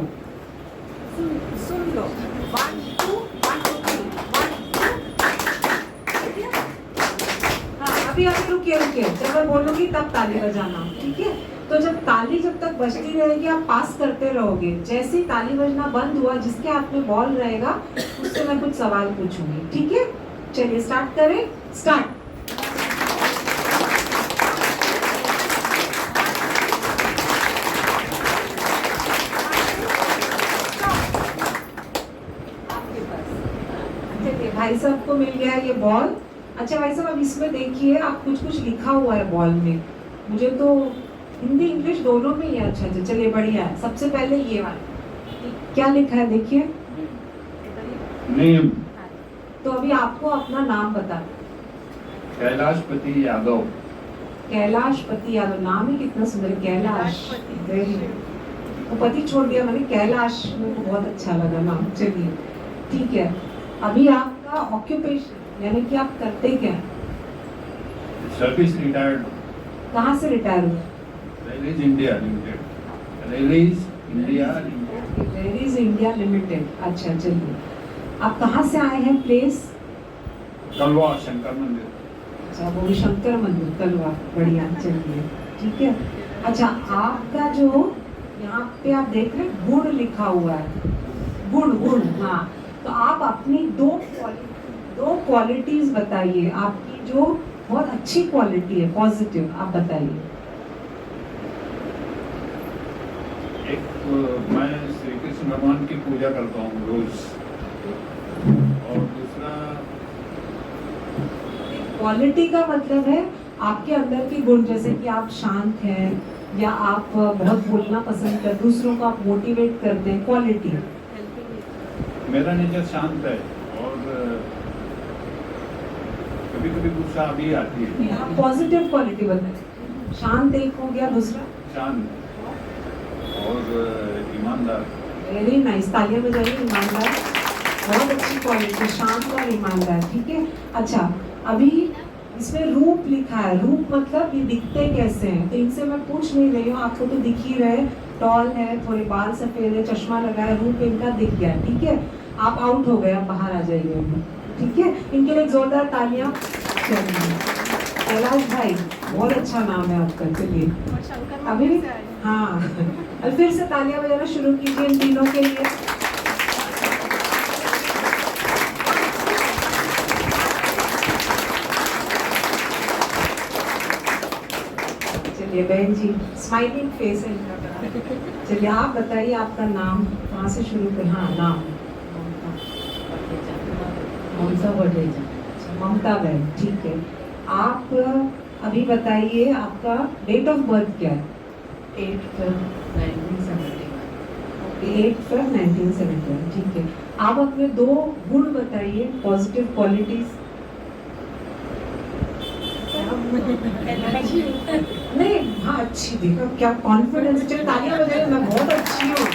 सुन लो 1 2 1 2 3 1 2। हाँ अभी आप रुकिए, जब मैं बोलूंगी तब ताली बजाना, ठीक है। तो जब ताली जब तक बजती रहेगी आप पास करते रहोगे, जैसे ही ताली बजना बंद हुआ जिसके हाथ में बॉल रहेगा उससे मैं कुछ सवाल पूछूंगी, ठीक है। चलिए स्टार्ट करें, स्टार्ट। आपके पास, चलिए भाई साहब को मिल गया ये बॉल। अच्छा भाई साहब अब इसमें देखिए, आप कुछ लिखा हुआ है बॉल में, मुझे तो हिंदी इंग्लिश दोनों में ही है। अच्छा चलिए बढ़िया है। सबसे पहले ये वाला क्या लिखा है देखिए, नेम तो अभी आपको अपना नाम बता। कैलाशपति यादव। कैलाशपति यादव, नाम ही कितना सुंदर है, कैलाश। वेरी वो पति छोड़ दिया मैंने, कैलाश मेरे को बहुत अच्छा लगा नाम। चलिए ठीक है, अभी आपका ऑक्यूपेशन यानी कि आप करते क्या हैं? Service retired. कहाँ से रिटायर हुए? Rayleigh's India limited. Rayleigh's India limited. Rayleigh's India limited. अच्छा चलिए, आप कहाँ से आए हैं प्लेस? कलवा शंकर मंदिर। अच्छा वो भी शंकर मंदिर कलवा, बढ़िया। चलिए ठीक है। अच्छा आपका जो यहाँ पे आप देख रहे हैं गुण लिखा हुआ है, गुण, हाँ, तो आप अपनी दो क्वालिटीज बताइए, आपकी जो बहुत अच्छी क्वालिटी है, पॉजिटिव, आप बताइए। एक मैं श्री कृष्ण भगवान की पूजा करता हूँ रोज, और दूसरा क्वालिटी का मतलब है आपके अंदर के गुण, जैसे कि आप शांत हैं या आप बहुत बोलना पसंद करते, दूसरों को आप मोटिवेट करते हैं, क्वालिटी। मेरा नेचर शांत है और कभी कभी गुस्सा भी आती है। आप पॉजिटिव क्वालिटी बताइए। शांत एक हो गया, दूसरा शांत और ईमानदार। वेरी नाइस, तालियां बजाइए। ईमानदार, बहुत अच्छी क्वालिटी, शांत और ईमानदार, ठीक है। अच्छा अभी इसमें रूप लिखा है, रूप मतलब ये दिखते कैसे हैं, तो इनसे मैं पूछ नहीं रही हूँ, आपको तो दिख ही रहे, टॉल है, थोड़े बाल सफेद है, चश्मा लगाया, रूप इनका दिख गया, ठीक है। आप आउट हो गए, आप बाहर आ जाइए, ठीक है। इनके लिए जोरदार तालियां। कैलाश भाई बहुत अच्छा नाम है आपका। चलिए अभी हाँ अब फिर से तालियां बजाना शुरू कीजिए इन तीनों के लिए। चलिए बहन जी, स्माइलिंग फेस है इनका। चलिए आप बताइए आपका नाम, कहाँ से शुरू कर? हाँ नाम ममता वडेजा। अच्छा ममता बहन, ठीक है। आप अभी बताइए आपका डेट ऑफ बर्थ क्या है? 8/5/1971, ठीक है। आप अपने दो गुण बताइए, पॉजिटिव क्वालिटीज। नहीं हाँ अच्छी, देखो क्या कॉन्फिडेंस, चलो तालियां बजाइए, मैं बहुत अच्छी हूँ,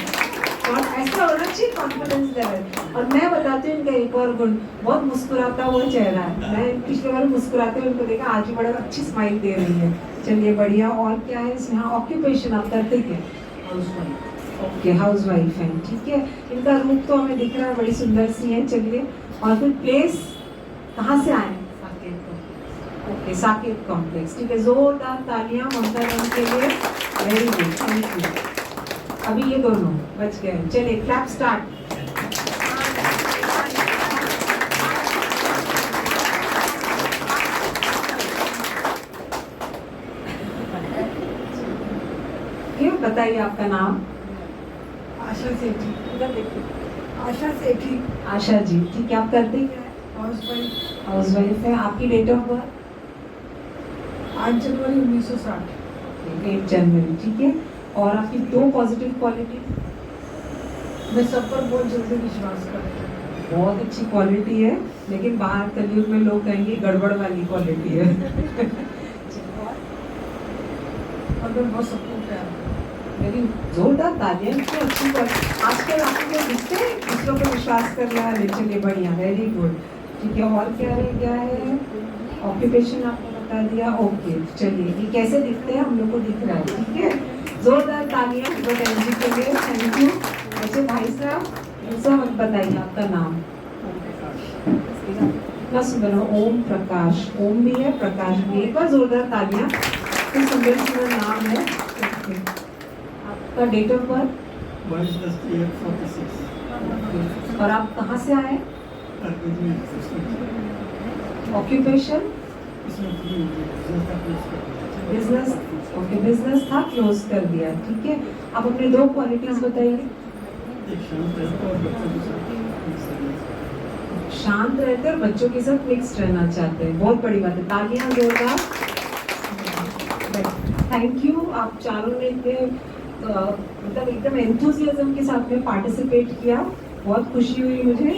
और ऐसा होना चाहिए कॉन्फिडेंस लेवल। और मैं बताती हूँ इनका एक और गुण, बहुत मुस्कुराता हुआ चेहरा है। मैं पिछले बार मुस्कुराते हुए उनको देखा, आज भी बड़ा अच्छी स्माइल दे रही है। चलिए बढ़िया। और क्या है इसमें? हाँ ऑक्यूपेशन आप करते क्या? हाउसवाइफ। ओके हाउसवाइफ है, ठीक है। इनका रूप तो हमें दिख रहा है, बड़ी सुंदर सी है। चलिए और फिर प्लेस कहाँ से आए? ओके साकेत कॉम्प्लेक्स, ठीक है। जोरदार तालियां ममता बहन के लिए, वेरी गुड, थैंक यू। अभी ये दोनों बच गए, चलिए क्लैप स्टार्ट। बताइए आपका नाम। आशा सेठी। इधर देखिए। आशा सेठी। आशा जी, ठीक है। आप करते क्या है? House wife. हाउस वाइफ है। आपकी डेट ऑफ बर्थ? 8 जनवरी 1960। 8 जनवरी, ठीक है। और आपकी 2 पॉजिटिव क्वालिटी? मैं सब पर बहुत जल्दी विश्वास करती हूँ। बहुत अच्छी क्वालिटी है, लेकिन बाहर कलयुग में लोग कहेंगे गड़बड़ वाली क्वालिटी है। और मैं बहुत सबको प्यार करती हूँ। लेकिन जोरदार तालियां, इतनी अच्छी क्वालिटी। आजकल आपको जो दिखते हैं दूसरों पर विश्वास करने वाले, चलिए बढ़िया, वेरी गुड, ठीक है। और क्या रह गया है? ऑक्यूपेशन आपने बता दिया, ओके। चलिए, ये कैसे दिखते हैं? हम लोग को दिख रहा है, ठीक है। जोरदार तालियां जी के लिए, थैंक यू। अच्छा भाई साहब, दूसरा बताइए आपका नाम। ना सुंदर हो, ओम प्रकाश। ओम भी है, प्रकाश भी है। एक बार जोरदार तालियां। तो सुंदर सुंदर नाम है। आपका डेट ऑफ बर्थ? 22/10/46। और आप कहाँ से आए? ऑक्यूपेशन? बिजनेस। ओके, बिजनेस था, क्लोज कर दिया, ठीक है। आप अपने 2 क्वालिटीज बताइए। शांत रहते और बच्चों के साथ मिक्स रहना चाहते हैं, बहुत बड़ी बात है। तालियां जोरदार। थैंक यू, आप चारों ने इतने मतलब एकदम एंथुसियाज्म के साथ में पार्टिसिपेट किया, बहुत खुशी हुई मुझे।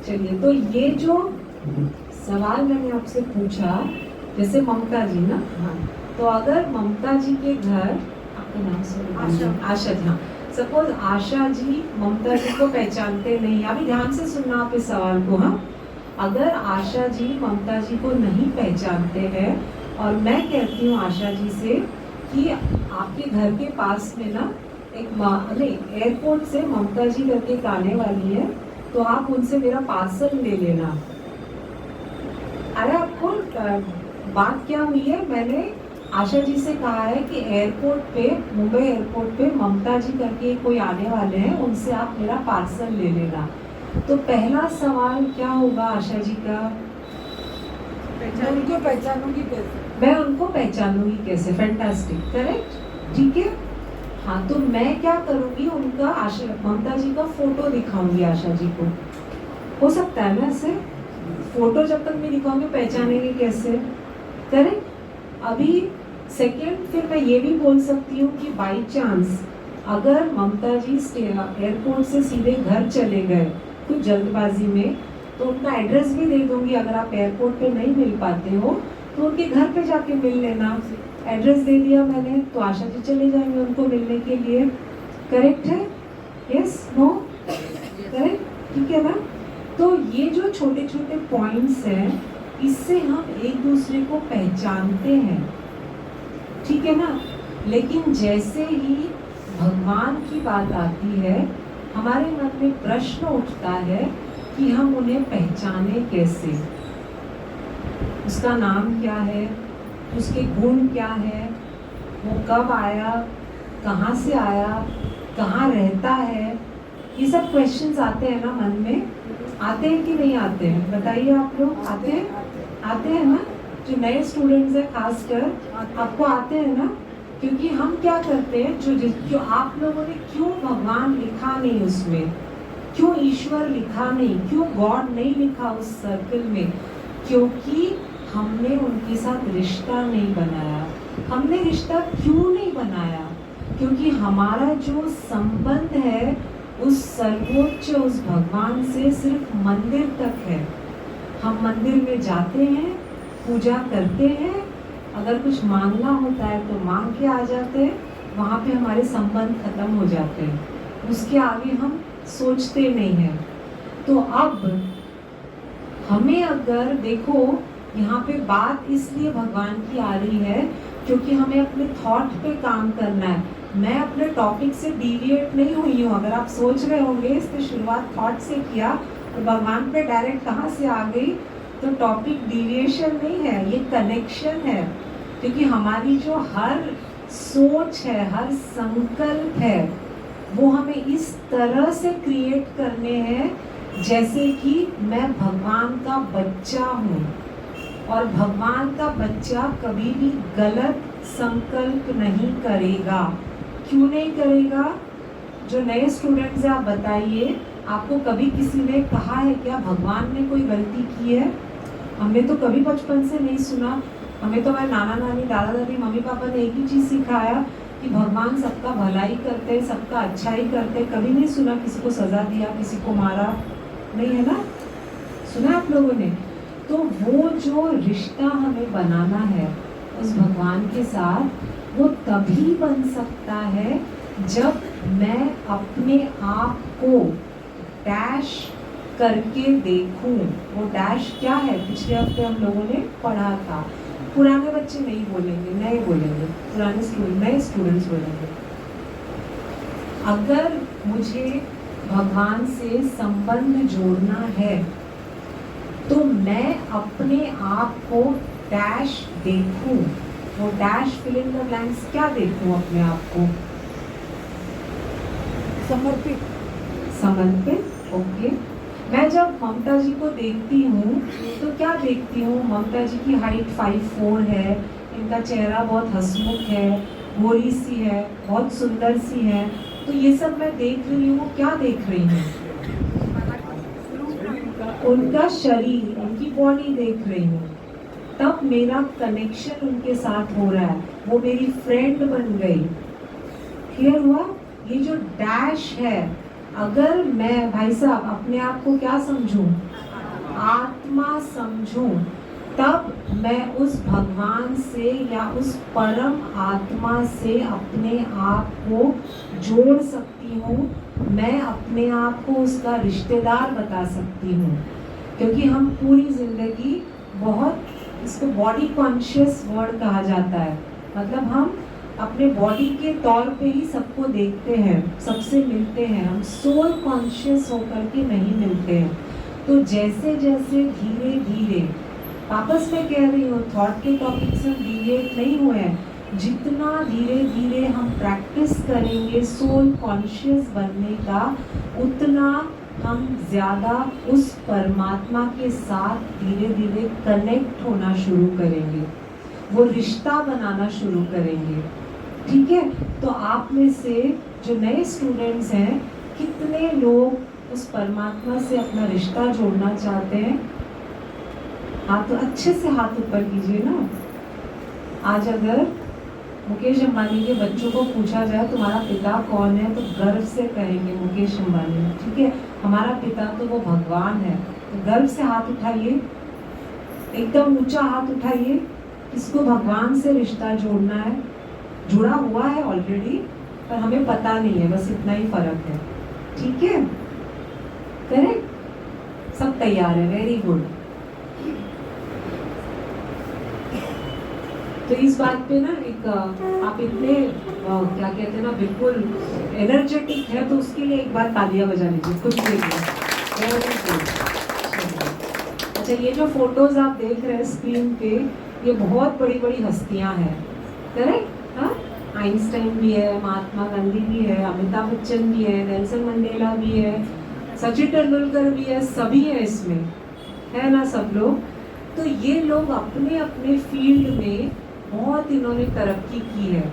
चलिए, तो ये जो सवाल मैंने आपसे पूछा, जैसे ममता जी ना, हाँ, तो अगर ममता जी के घर, आपका नाम आशा। आशा जी, हाँ, सपोज आशा जी ममता जी को पहचानते नहीं, अभी ध्यान से सुनना आप इस सवाल को, हाँ। अगर आशा जी ममता जी को नहीं पहचानते हैं और मैं कहती हूँ आशा जी से कि आपके घर के पास में ना एक नहीं, एयरपोर्ट से ममता जी करके एक आने वाली है, तो आप उनसे मेरा पार्सल ले लेना। अरे आपको बात क्या हुई है? मैंने आशा जी से कहा है कि एयरपोर्ट पे, मुंबई एयरपोर्ट पे ममता जी करके कोई आने वाले हैं, उनसे आप मेरा पार्सल ले लेना। तो पहला सवाल क्या होगा आशा जी का? मैं उनको पहचानूंगी कैसे? मैं उनको पहचानूंगी कैसे? फैंटास्टिक, करेक्ट, ठीक है। हाँ, तो मैं क्या करूंगी, उनका ममता जी का फोटो दिखाऊंगी आशा जी को। हो सकता है ना ऐसे? फोटो जब तक नहीं दिखाऊंगी पहचानेंगे कैसे? करेक्ट। अभी सेकेंड, फिर मैं ये भी बोल सकती हूँ कि बाई चांस अगर ममता जी एयरपोर्ट से सीधे घर चले गए कुछ जल्दबाजी में, तो उनका एड्रेस भी दे दूंगी। अगर आप एयरपोर्ट पे नहीं मिल पाते हो तो उनके घर पे जाके मिल लेना। एड्रेस दे दिया मैंने, तो आशा जी चले जाएंगे उनको मिलने के लिए। करेक्ट है? Yes, no? करेक्ट, ठीक है ना? तो ये जो छोटे छोटे पॉइंट्स हैं, इससे हम एक दूसरे को पहचानते हैं, ठीक है ना? लेकिन जैसे ही भगवान की बात आती है, हमारे मन में प्रश्न उठता है कि हम उन्हें पहचाने कैसे। उसका नाम क्या है, उसके गुण क्या है, वो कब आया, कहाँ से आया, कहाँ रहता है, ये सब क्वेश्चंस आते हैं ना मन में। आते हैं कि नहीं आते हैं? बताइए आप लोग, आते हैं? आते हैं ना? जो नए स्टूडेंट्स हैं खासकर, आपको आते हैं ना? क्योंकि हम क्या करते हैं, जो आप लोगों ने क्यों भगवान लिखा नहीं उसमें, क्यों ईश्वर लिखा नहीं, क्यों गॉड नहीं लिखा उस सर्कल में? क्योंकि हमने उनके साथ रिश्ता नहीं बनाया। हमने रिश्ता क्यों नहीं बनाया? क्योंकि हमारा जो संबंध है उस सर्वोच्च, उस भगवान से सिर्फ मंदिर तक है। हम मंदिर में जाते हैं, पूजा करते हैं, अगर कुछ मांगना होता है तो मांग के आ जाते हैं, वहाँ पे हमारे संबंध खत्म हो जाते हैं, उसके आगे हम सोचते नहीं हैं। तो अब हमें अगर देखो, यहाँ पे बात इसलिए भगवान की आ रही है क्योंकि हमें अपने थॉट पे काम करना है। मैं अपने टॉपिक से डिविएट नहीं हुई हूँ। अगर आप सोच रहे होंगे इसकी शुरुआत थॉट से किया और भगवान पे डायरेक्ट कहाँ से आ गई, तो टॉपिक डिविएशन नहीं है, ये कनेक्शन है। क्योंकि हमारी जो हर सोच है, हर संकल्प है, वो हमें इस तरह से क्रिएट करने हैं जैसे कि मैं भगवान का बच्चा हूँ। और भगवान का बच्चा कभी भी गलत संकल्प नहीं करेगा। क्यों नहीं करेगा? जो नए स्टूडेंट्स हैं आप बताइए, आपको कभी किसी ने कहा है क्या भगवान ने कोई गलती की है? हमने तो कभी बचपन से नहीं सुना। हमें तो हमारे नाना नानी दादा दादी मम्मी पापा ने एक ही चीज़ सिखाया कि भगवान सबका भलाई करते हैं, सबका अच्छा ही करते हैं। कभी नहीं सुना किसी को सज़ा दिया, किसी को मारा, नहीं है ना? सुना आप लोगों ने? तो वो जो रिश्ता हमें बनाना है उस भगवान के साथ, वो तभी बन सकता है जब मैं अपने आप को डैश करके देखूं। वो डैश क्या है? पिछले हफ्ते हम लोगों ने पढ़ा था। पुराने बच्चे नहीं बोलेंगे, नए बोलेंगे, पुराने स्टूडेंट नए स्टूडेंट्स बोलेंगे। अगर मुझे भगवान से संबंध जोड़ना है तो मैं अपने आप को डैश देखूं। वो dash fill in the blanks क्या देखूं अपने आप को? समर्पित। समर्पित, ओके। मैं जब ममता जी को देखती हूँ तो क्या देखती हूँ? ममता जी की हाइट 5'4" है, इनका चेहरा बहुत हंसमुख है, गोरी सी है, बहुत सुंदर सी है। तो ये सब मैं देख रही हूँ, क्या देख रही हूँ? उनका शरीर, उनकी बॉडी देख रही हूँ। तब मेरा कनेक्शन उनके साथ हो रहा है, वो मेरी फ्रेंड बन गई। क्लियर हुआ? ये जो डैश है, अगर मैं भाई साहब अपने आप को क्या समझूं? आत्मा समझूं, तब मैं उस भगवान से या उस परम आत्मा से अपने आप को जोड़ सकती हूँ। मैं अपने आप को उसका रिश्तेदार बता सकती हूँ, क्योंकि हम पूरी जिंदगी बहुत, इसको बॉडी कॉन्शियस वर्ड कहा जाता है। मतलब हम अपने बॉडी के तौर पे ही सबको देखते हैं, सबसे मिलते हैं, हम सोल कॉन्शियस होकर के नहीं मिलते हैं। तो जैसे जैसे धीरे धीरे, वापस मैं कह रही हूँ, थॉट के टॉपिक से डिविएट नहीं हुए हैं, जितना धीरे धीरे हम प्रैक्टिस करेंगे सोल कॉन्शियस बनने का, उतना हम ज़्यादा उस परमात्मा के साथ धीरे धीरे कनेक्ट होना शुरू करेंगे, वो रिश्ता बनाना शुरू करेंगे। ठीक है? तो आप में से जो नए स्टूडेंट्स हैं, कितने लोग उस परमात्मा से अपना रिश्ता जोड़ना चाहते हैं? हाथ तो अच्छे से हाथ ऊपर कीजिए ना। आज अगर मुकेश अंबानी के बच्चों को पूछा जाए तुम्हारा पिता कौन है, तो गर्व से कहेंगे मुकेश अंबानी। ठीक है? हमारा पिता तो वो भगवान है। तो गर्व से हाथ उठाइए, एकदम ऊंचा हाथ उठाइए। किसको भगवान से रिश्ता जोड़ना है? जुड़ा हुआ है ऑलरेडी, पर हमें पता नहीं है, बस इतना ही फर्क है। ठीक है? करेक्ट? सब तैयार है, वेरी गुड। तो इस बात पे ना एक आप इतने क्या कहते हैं ना, बिल्कुल एनर्जेटिक है, तो उसके लिए एक बार तालियां बजा लीजिए खुद के लिए। Very good. अच्छा, ये जो फोटोज आप देख रहे हैं स्क्रीन पे, ये बहुत बड़ी बड़ी हस्तियां हैं। करेक्ट? हाँ, आइंस्टाइन भी है, महात्मा गांधी भी है, अमिताभ बच्चन भी है, नेल्सन मंडेला भी है, सचिन तेंदुलकर भी है, सभी है इसमें, है ना सब लोग। तो ये लोग अपने अपने फील्ड में बहुत इन्होंने तरक्की की है।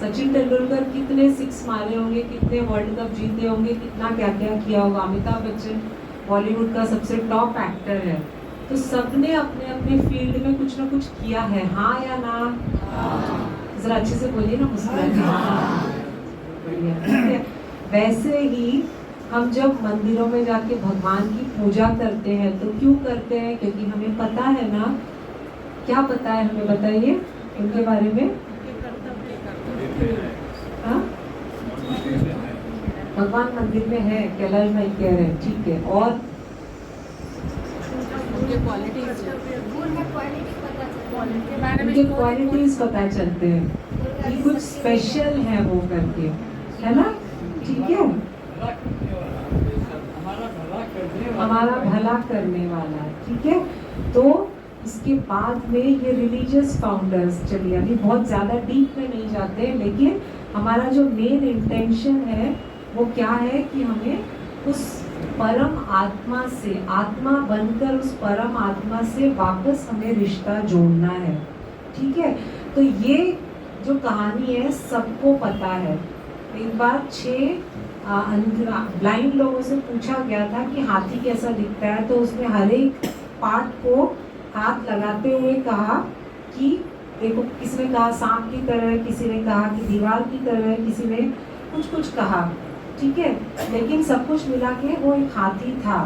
सचिन तेंदुलकर कितने 6 मारे होंगे, कितने वर्ल्ड कप जीते होंगे, कितना क्या क्या किया होगा। अमिताभ बच्चन बॉलीवुड का सबसे टॉप एक्टर है। तो सबने अपने अपने फील्ड में कुछ ना कुछ किया है, हाँ या ना? जरा अच्छे से बोलिए ना, बढ़िया। वैसे ही हम जब मंदिरों में जाके भगवान की पूजा करते हैं तो क्यों करते हैं? क्योंकि हमें पता है ना, क्या पता है हमें, बताइए उनके बारे में। हाँ, भगवान मंदिर में है, कैलाश भाई कह रहे हैं। ठीक है, और उनके क्वालिटीज उनके क्वालिटीज पता चलते हैं कि कुछ स्पेशल है वो करके, है ना? ठीक है, हमारा भला करने वाला है। ठीक है, तो इसके बाद में ये रिलीजियस फाउंडर्स, चलिए अभी बहुत ज़्यादा डीप में नहीं जाते, लेकिन हमारा जो मेन इंटेंशन है वो क्या है कि हमें उस परम आत्मा से, आत्मा बनकर उस परम आत्मा से वापस हमें रिश्ता जोड़ना है। ठीक है, तो ये जो कहानी है सबको पता है। एक बार 6 ब्लाइंड लोगों से पूछा गया था कि हाथी कैसा दिखता है, तो उसने हर एक पार्ट को हाथ लगाते हुए कहा कि देखो, किसी ने कहा सांप की तरह है, किसी ने कहा कि दीवार की तरह है, किसी ने कुछ कुछ कहा, ठीक है, लेकिन सब कुछ मिला के वो एक हाथी था।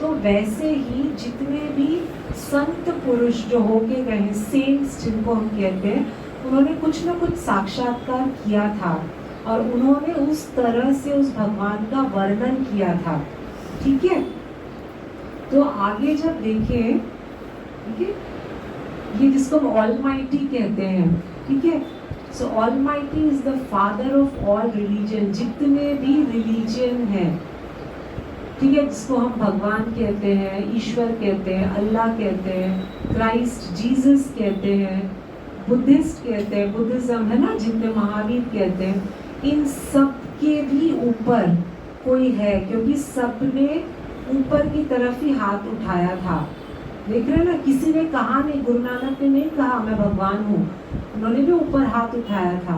तो वैसे ही जितने भी संत पुरुष जो होके गए हैं, सेंट्स जिनको हम कहते हैं, उन्होंने कुछ ना कुछ साक्षात्कार किया था और उन्होंने उस तरह से उस भगवान का वर्णन किया था, ठीक है। तो आगे जब देखें, ठीक है, ये जिसको हम ऑलमाइटी कहते हैं, ठीक है, so almighty is the father of all religion, जितने भी रिलीजन है, ठीक है, जिसको हम भगवान कहते हैं, ईश्वर कहते हैं, अल्लाह कहते हैं, क्राइस्ट जीसस कहते हैं, बुद्धिस्ट कहते हैं, बुद्धिज्म है ना, जिनमें महावीर कहते हैं, इन सब के भी ऊपर कोई है, क्योंकि सबने ऊपर की तरफ ही हाथ उठाया था। देख रहे ना, किसी ने कहा नहीं, गुरु नानक ने नहीं कहा मैं भगवान हूँ, उन्होंने भी ऊपर हाथ उठाया था।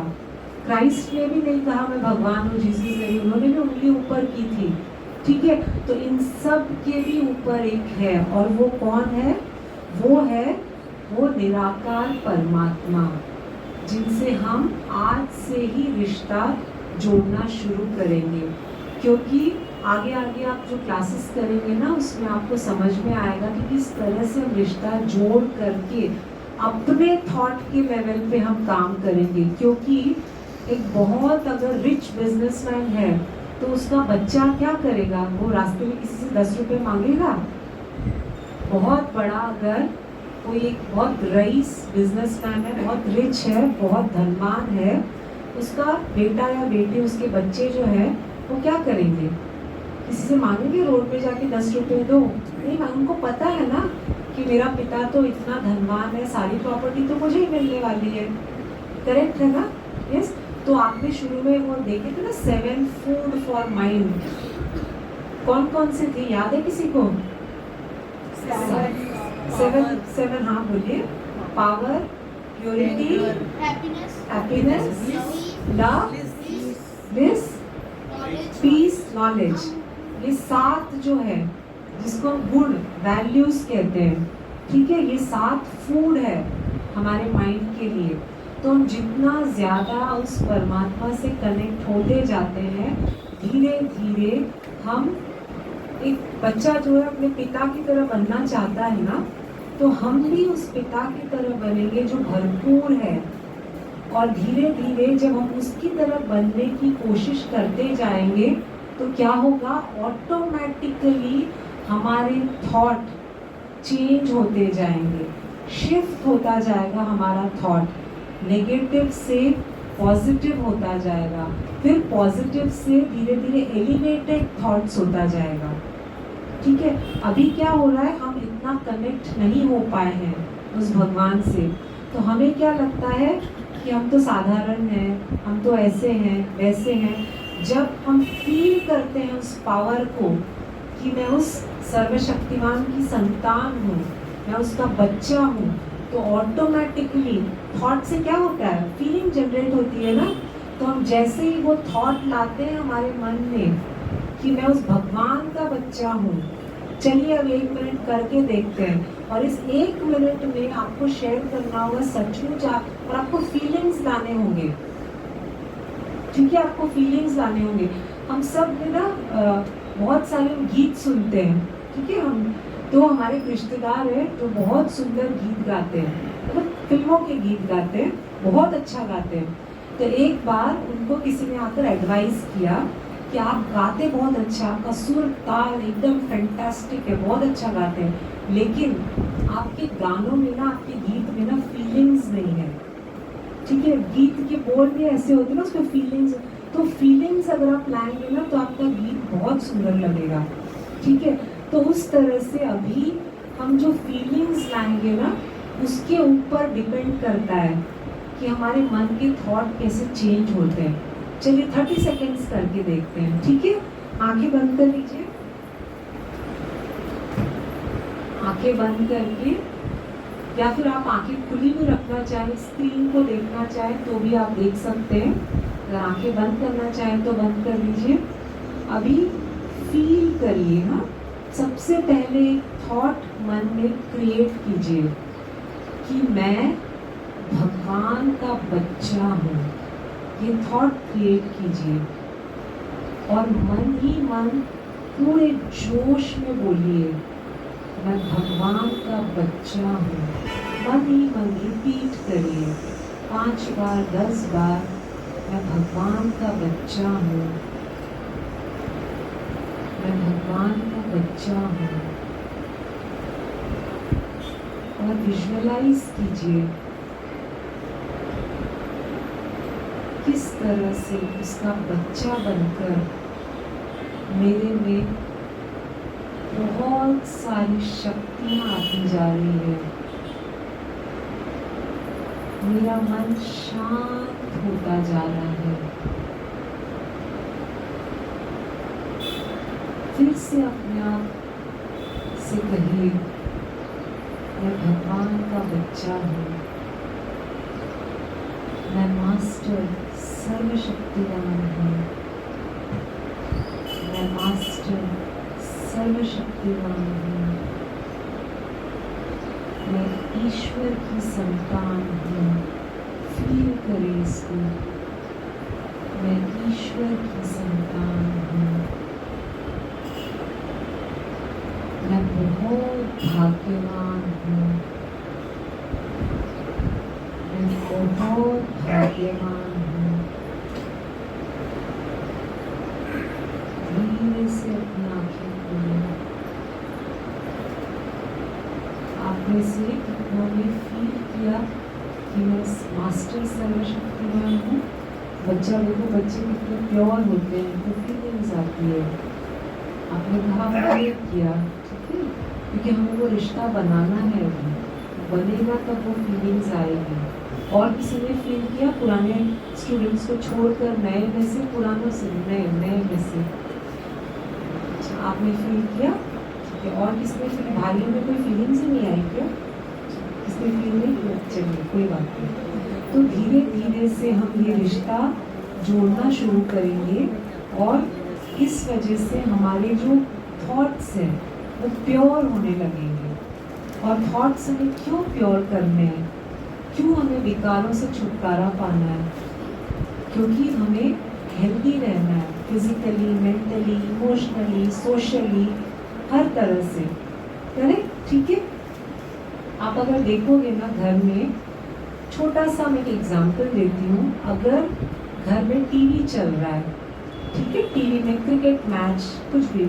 क्राइस्ट ने भी नहीं कहा मैं भगवान हूँ, जीसस ने भी, उन्होंने भी उंगली ऊपर की थी, ठीक है। तो इन सब के भी ऊपर एक है, और वो कौन है? वो निराकार परमात्मा, जिनसे हम आज से ही रिश्ता जोड़ना शुरू करेंगे, क्योंकि आगे आगे आप जो क्लासेस करेंगे ना, उसमें आपको समझ में आएगा कि किस तरह से हम रिश्ता जोड़ करके अपने थॉट के लेवल पे हम काम करेंगे। क्योंकि एक बहुत अगर रिच बिजनेसमैन है तो उसका बच्चा क्या करेगा? वो रास्ते में किसी से 10 रुपए मांगेगा? बहुत बड़ा अगर कोई एक बहुत रईस बिजनेसमैन है, बहुत रिच है, बहुत धनवान है, उसका बेटा या बेटी, उसके बच्चे जो है वो क्या करेंगे? किसी से मांगेंगे रोड पे जाके 10 रुपए दो? नहीं, उनको पता है ना कि मेरा पिता तो इतना धनवान है, सारी प्रॉपर्टी तो मुझे ही मिलने वाली है, करेक्ट है ना? यस। तो आपने शुरू में वो देखे थे ना 7 फूड फॉर माइंड, कौन कौन से थे, याद है किसी को? 7 हाँ बोलिए। Power, purity, happiness, love, bliss, peace, knowledge. ये 7 जो है, जिसको हम गुण, वैल्यूज कहते हैं, ठीक है, ये 7 फूड है हमारे माइंड के लिए। तो हम जितना ज़्यादा उस परमात्मा से कनेक्ट होते जाते हैं, धीरे धीरे हम, एक बच्चा जो है अपने पिता की तरह बनना चाहता है ना, तो हम भी उस पिता की तरह बनेंगे जो भरपूर है। और धीरे धीरे जब हम उसकी तरह बनने की कोशिश करते जाएंगे तो क्या होगा? ऑटोमेटिकली हमारे थॉट चेंज होते जाएंगे, शिफ्ट होता जाएगा हमारा थॉट, नेगेटिव से पॉजिटिव होता जाएगा, फिर पॉजिटिव से धीरे धीरे एलिवेटेड थॉट्स होता जाएगा, ठीक है। अभी क्या हो रहा है? हम इतना कनेक्ट नहीं हो पाए हैं उस भगवान से, तो हमें क्या लगता है कि हम तो साधारण हैं, हम तो ऐसे हैं, वैसे हैं। जब हम फील करते हैं उस पावर को कि मैं उस सर्वशक्तिमान की संतान हूँ, मैं उसका बच्चा हूँ, तो ऑटोमेटिकली थॉट से क्या होता है? फीलिंग जनरेट होती है ना। तो हम जैसे ही वो थॉट लाते हैं हमारे मन में कि मैं उस भगवान का बच्चा हूँ, चलिए अब 1 मिनट करके देखते हैं, और इस 1 मिनट में आपको शेयर करना होगा सचमुच, और आपको फीलिंग्स लाने होंगे, ठीक है, आपको फीलिंग्स लाने होंगे। हम सब ना बहुत सारे गीत सुनते हैं, ठीक है, हम तो हमारे रिश्तेदार हैं जो बहुत सुंदर गीत गाते हैं, मतलब फिल्मों के गीत गाते हैं, बहुत अच्छा गाते हैं। तो एक बार उनको किसी ने आकर एडवाइस किया कि आप गाते बहुत अच्छा, आपका सुर ताल एकदम फैंटास्टिक है, बहुत अच्छा गाते हैं, लेकिन आपके गानों में ना, आपके गीत में ना फीलिंग्स नहीं है, ठीक है। गीत के बोल भी ऐसे होते हैं ना, उसमें फीलिंग्स, तो फीलिंग्स अगर आप लाएंगे ना तो आपका गीत बहुत सुंदर लगेगा, ठीक है। तो उस तरह से अभी हम जो फीलिंग्स लाएंगे ना, उसके ऊपर डिपेंड करता है कि हमारे मन के थॉट कैसे चेंज होते हैं। चलिए 30 सेकेंड्स करके देखते हैं, ठीक है। आंखें बंद कर लीजिए, आंखें बंद करके, या फिर आप आंखें खुली भी रखना चाहें, स्क्रीन को देखना चाहें तो भी आप देख सकते हैं। अगर आंखें बंद करना चाहें तो बंद कर लीजिए। अभी फील करिए। हाँ, सबसे पहले थॉट मन में क्रिएट कीजिए कि मैं भगवान का बच्चा हूँ। ये थॉट क्रिएट कीजिए और मन ही मन पूरे जोश में बोलिए, मैं भगवान का बच्चा हूँ। मन ही मन रिपीट करिए 5 बार 10 बार, मैं भगवान का बच्चा हूँ, मैं भगवान का बच्चा हूँ। और विजुअलाइज कीजिए किस तरह से उसका बच्चा बनकर मेरे में बहुत सारी शक्तियाँ आती जा रही है। मेरा मन शांत होता जा रहा है। फिर से अपने आप से कहिए, मैं भगवान का बच्चा हूँ, मैं मास्टर सर्वशक्तिवान हूँ, मैं मास्टर सर्वशक्तिवान हूँ, मैं ईश्वर की संतान हूँ। फील करें इसको, मैं ईश्वर की संतान हूँ, मैं बहुत भाग्यवान हूँ, मैं बहुत भाग्यवान हूँ। धीरे से अपनी आँखें खोलें। आप में से कितनों ने फील किया कि मैं मास्टर सर्वशक्तिमान हूँ? बच्चा देखो, बच्चे कितने प्योर होते हैं, उनको फीलिंग्स आती है। आपने कहा फील किया, ठीक है, क्योंकि हमें वो रिश्ता बनाना है, अभी बनेगा तब वो फीलिंग्स आएगी। और किसी ने फील किया पुराने स्टूडेंट्स को छोड़कर नए में से, पुरानों से नए, नए में से? अच्छा, आपने फील किया, ठीक है। और किसने फील, भाइयों में कोई फीलिंग्स ही नहीं आई क्या? किसने फील नहीं किया? चलिए कोई बात नहीं। तो धीरे धीरे से हम ये रिश्ता जोड़ना शुरू करेंगे और इस वजह से हमारे जो थॉट्स हैं वो प्योर होने लगेंगे। और थॉट्स हमें क्यों प्योर करने हैं, क्यों हमें विकारों से छुटकारा पाना है? क्योंकि हमें हेल्दी रहना है, फिजिकली, मेंटली, इमोशनली, सोशली, हर तरह से। करेक्ट, ठीक है। आप अगर देखोगे ना घर में, छोटा सा मैं एक एग्जांपल देती हूँ। अगर घर में टीवी चल रहा है, ठीक है, टीवी में क्रिकेट मैच, कुछ भी,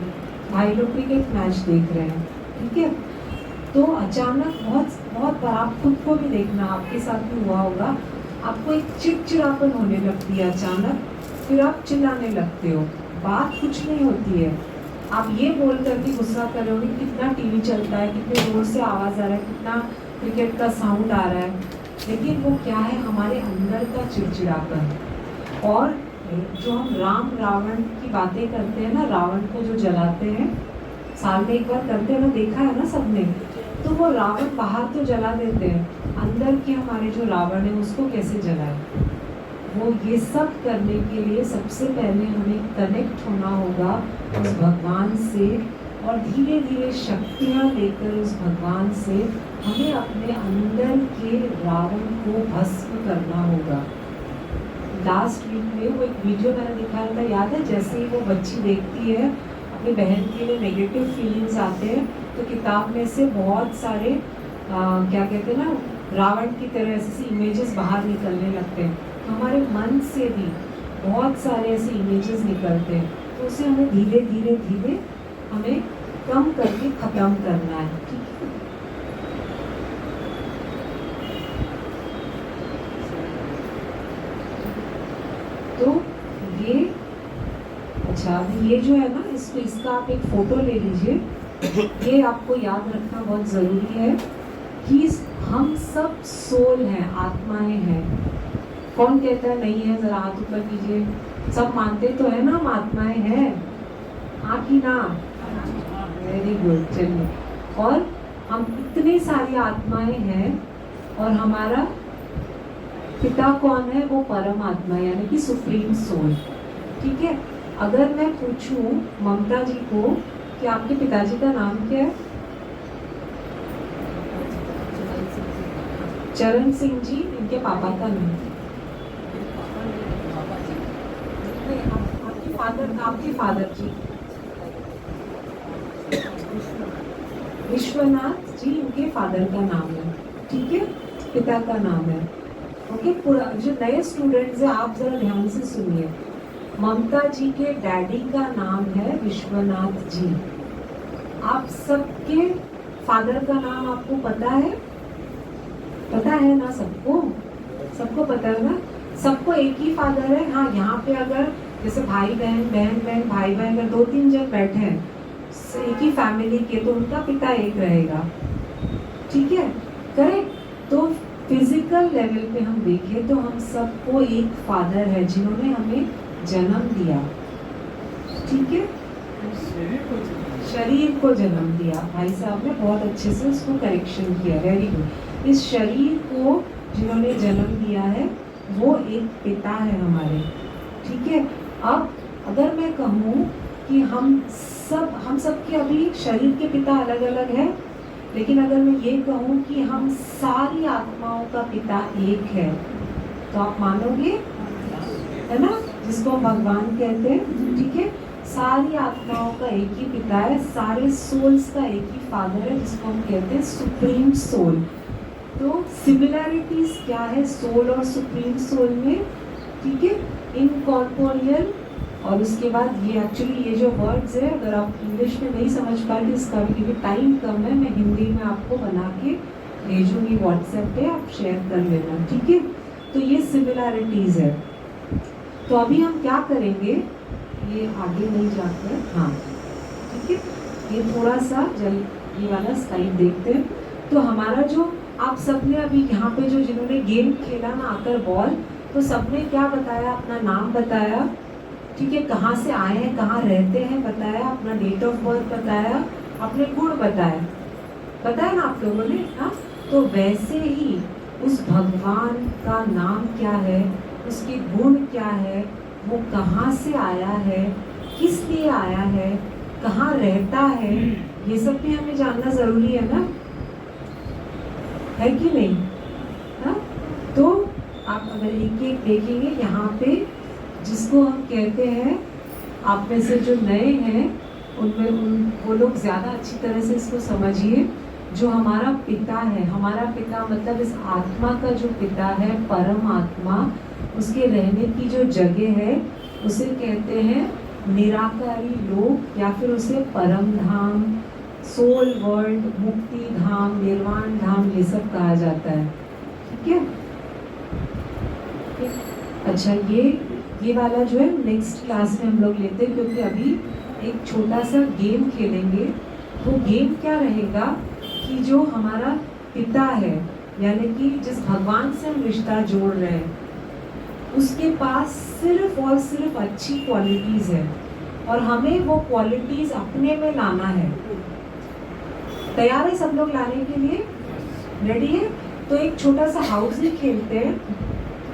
भाई लोग क्रिकेट मैच देख रहे हैं, ठीक है, तो अचानक बहुत बार आप खुद को भी देखना, आपके साथ भी हुआ होगा, आपको एक चिड़चिड़ापन होने लगती है अचानक, फिर आप चिल्लाने लगते हो। बात कुछ नहीं होती है, आप ये बोल करके गुस्सा कर रहे हो कि कितना टीवी चलता है, कितने जोर से आवाज़ आ रहा है, कितना क्रिकेट का साउंड आ रहा है, लेकिन वो क्या है, हमारे अंदर का चिड़चिड़ापन। और जो हम राम रावण की बातें करते हैं ना, रावण को जो जलाते हैं, साल में एक बार करते हैं ना, देखा है ना सबने, तो वो रावण बाहर तो जला देते हैं, अंदर के हमारे जो रावण है उसको कैसे जलाए? वो ये सब करने के लिए सबसे पहले हमें कनेक्ट होना होगा उस भगवान से, और धीरे धीरे शक्तियाँ लेकर उस भगवान से हमें अपने अंदर के रावण को भस्म करना होगा। लास्ट वीक में वो एक वीडियो मैंने दिखाया था, याद है? जैसे ही वो बच्ची देखती है अपनी बहन के लिए नेगेटिव फीलिंग्स आते हैं, तो किताब में से बहुत सारे क्या कहते हैं ना, रावण की तरह ऐसी इमेजेस बाहर निकलने लगते हैं। तो हमारे मन से भी बहुत सारे ऐसे इमेजेस निकलते हैं, तो उसे हमें धीरे धीरे धीरे हमें कम करके ख़त्म करना है, ठीक है। तो ये, अच्छा, अभी ये जो है ना, इसका आप एक फ़ोटो ले लीजिए। ये आपको याद रखना बहुत ज़रूरी है कि हम सब सोल हैं, आत्माएं हैं। कौन कहता है नहीं है? ज़रा हाथ ऊपर कीजिए। सब मानते तो है ना हम आत्माएं हैं? हाँ कि ना? वेरी गुड, चलिए। और हम इतनी सारी आत्माएं हैं, और हमारा पिता कौन है? वो परम आत्मा, यानी कि सुप्रीम सोल, ठीक है। अगर मैं पूछूं ममता जी को कि आपके पिताजी का नाम क्या है? चरण सिंह जी, इनके पापा का नाम? नहीं, आपके फादर जी विश्वनाथ जी, इनके फादर का नाम है, ठीक है, पिता का नाम है। ओके, पूरा जो नए स्टूडेंट्स हैं आप जरा ध्यान से सुनिए। ममता जी के डैडी का नाम है विश्वनाथ जी। आप सबके फादर का नाम आपको पता है? पता है ना सबको? सबको पता है ना? सबको एक ही फादर है। हाँ, यहाँ पे अगर जैसे भाई बहन, बहन बहन, भाई बहन अगर 2-3 जन बैठे हैं एक ही फैमिली के, तो उनका पिता एक रहेगा, ठीक है, करेक्ट। तो फिजिकल लेवल पे हम देखें तो हम सबको एक फादर है जिन्होंने हमें जन्म दिया, ठीक है, शरीर को जन्म दिया। भाई साहब ने बहुत अच्छे से उसको करेक्शन किया, वेरी गुड। इस शरीर को जिन्होंने जन्म दिया है वो एक पिता है हमारे, ठीक है। अब अगर मैं कहूँ कि हम सब के अभी शरीर के पिता अलग अलग है, लेकिन अगर मैं ये कहूँ कि हम सारी आत्माओं का पिता एक है, तो आप मानोगे, है ना, जिसको हम भगवान कहते हैं, ठीक है। सारी आत्माओं का एक ही पिता है, सारे सोल्स का एक ही फादर है, जिसको हम कहते हैं सुप्रीम सोल। तो सिमिलैरिटीज क्या है सोल और सुप्रीम सोल में, ठीक है, इनकॉर्पोरियल। और उसके बाद ये एक्चुअली ये जो वर्ड्स है, अगर आप इंग्लिश में नहीं समझ पाए तो इसका भी, क्योंकि टाइम कम है, मैं हिंदी में आपको बना के भेजूंगी व्हाट्सएप पे, आप शेयर कर लेना, ठीक है। तो ये सिमिलैरिटीज है। तो अभी हम क्या करेंगे, ये आगे नहीं जाकर, हाँ ठीक है, ये थोड़ा सा ये वाला स्लाइड देखते हैं। तो हमारा जो आप सबने अभी यहाँ पे जो जिन्होंने गेम खेला ना आकर बॉल, तो सबने क्या बताया, अपना नाम बताया, ठीक है, कहाँ से आए हैं, कहाँ रहते हैं बताया, अपना डेट ऑफ बर्थ बताया, अपने गुण बताया ना आप लोगों ने, हाँ। तो वैसे ही उस भगवान का नाम क्या है, उसके गुण क्या है, वो कहाँ से आया है, किस लिए आया है, कहाँ रहता है, ये सब भी हमें जानना जरूरी है ना, है कि नहीं, हाँ। तो आप अगर एक एक देखेंगे यहाँ पे, जिसको हम कहते हैं, आप में से जो नए हैं उनमें वो लोग ज़्यादा अच्छी तरह से इसको समझिए। जो हमारा पिता है, हमारा पिता मतलब इस आत्मा का जो पिता है, परम आत्मा, उसके रहने की जो जगह है उसे कहते हैं निराकारी लोक, या फिर उसे परम धाम, सोल वर्ल्ड, मुक्ति धाम, निर्वाण धाम, ये सब कहा जाता है, ठीक है। अच्छा, ये वाला जो है नेक्स्ट क्लास में हम लोग लेते हैं, क्योंकि अभी एक छोटा सा गेम खेलेंगे। तो गेम क्या रहेगा कि जो हमारा पिता है, यानी कि जिस भगवान से हम रिश्ता जोड़ रहे हैं, उसके पास सिर्फ और सिर्फ अच्छी क्वालिटीज़ है, और हमें वो क्वालिटीज़ अपने में लाना है। तैयार है सब लोग लाने के लिए? रेडी है? तो एक छोटा सा हाउसी खेलते हैं,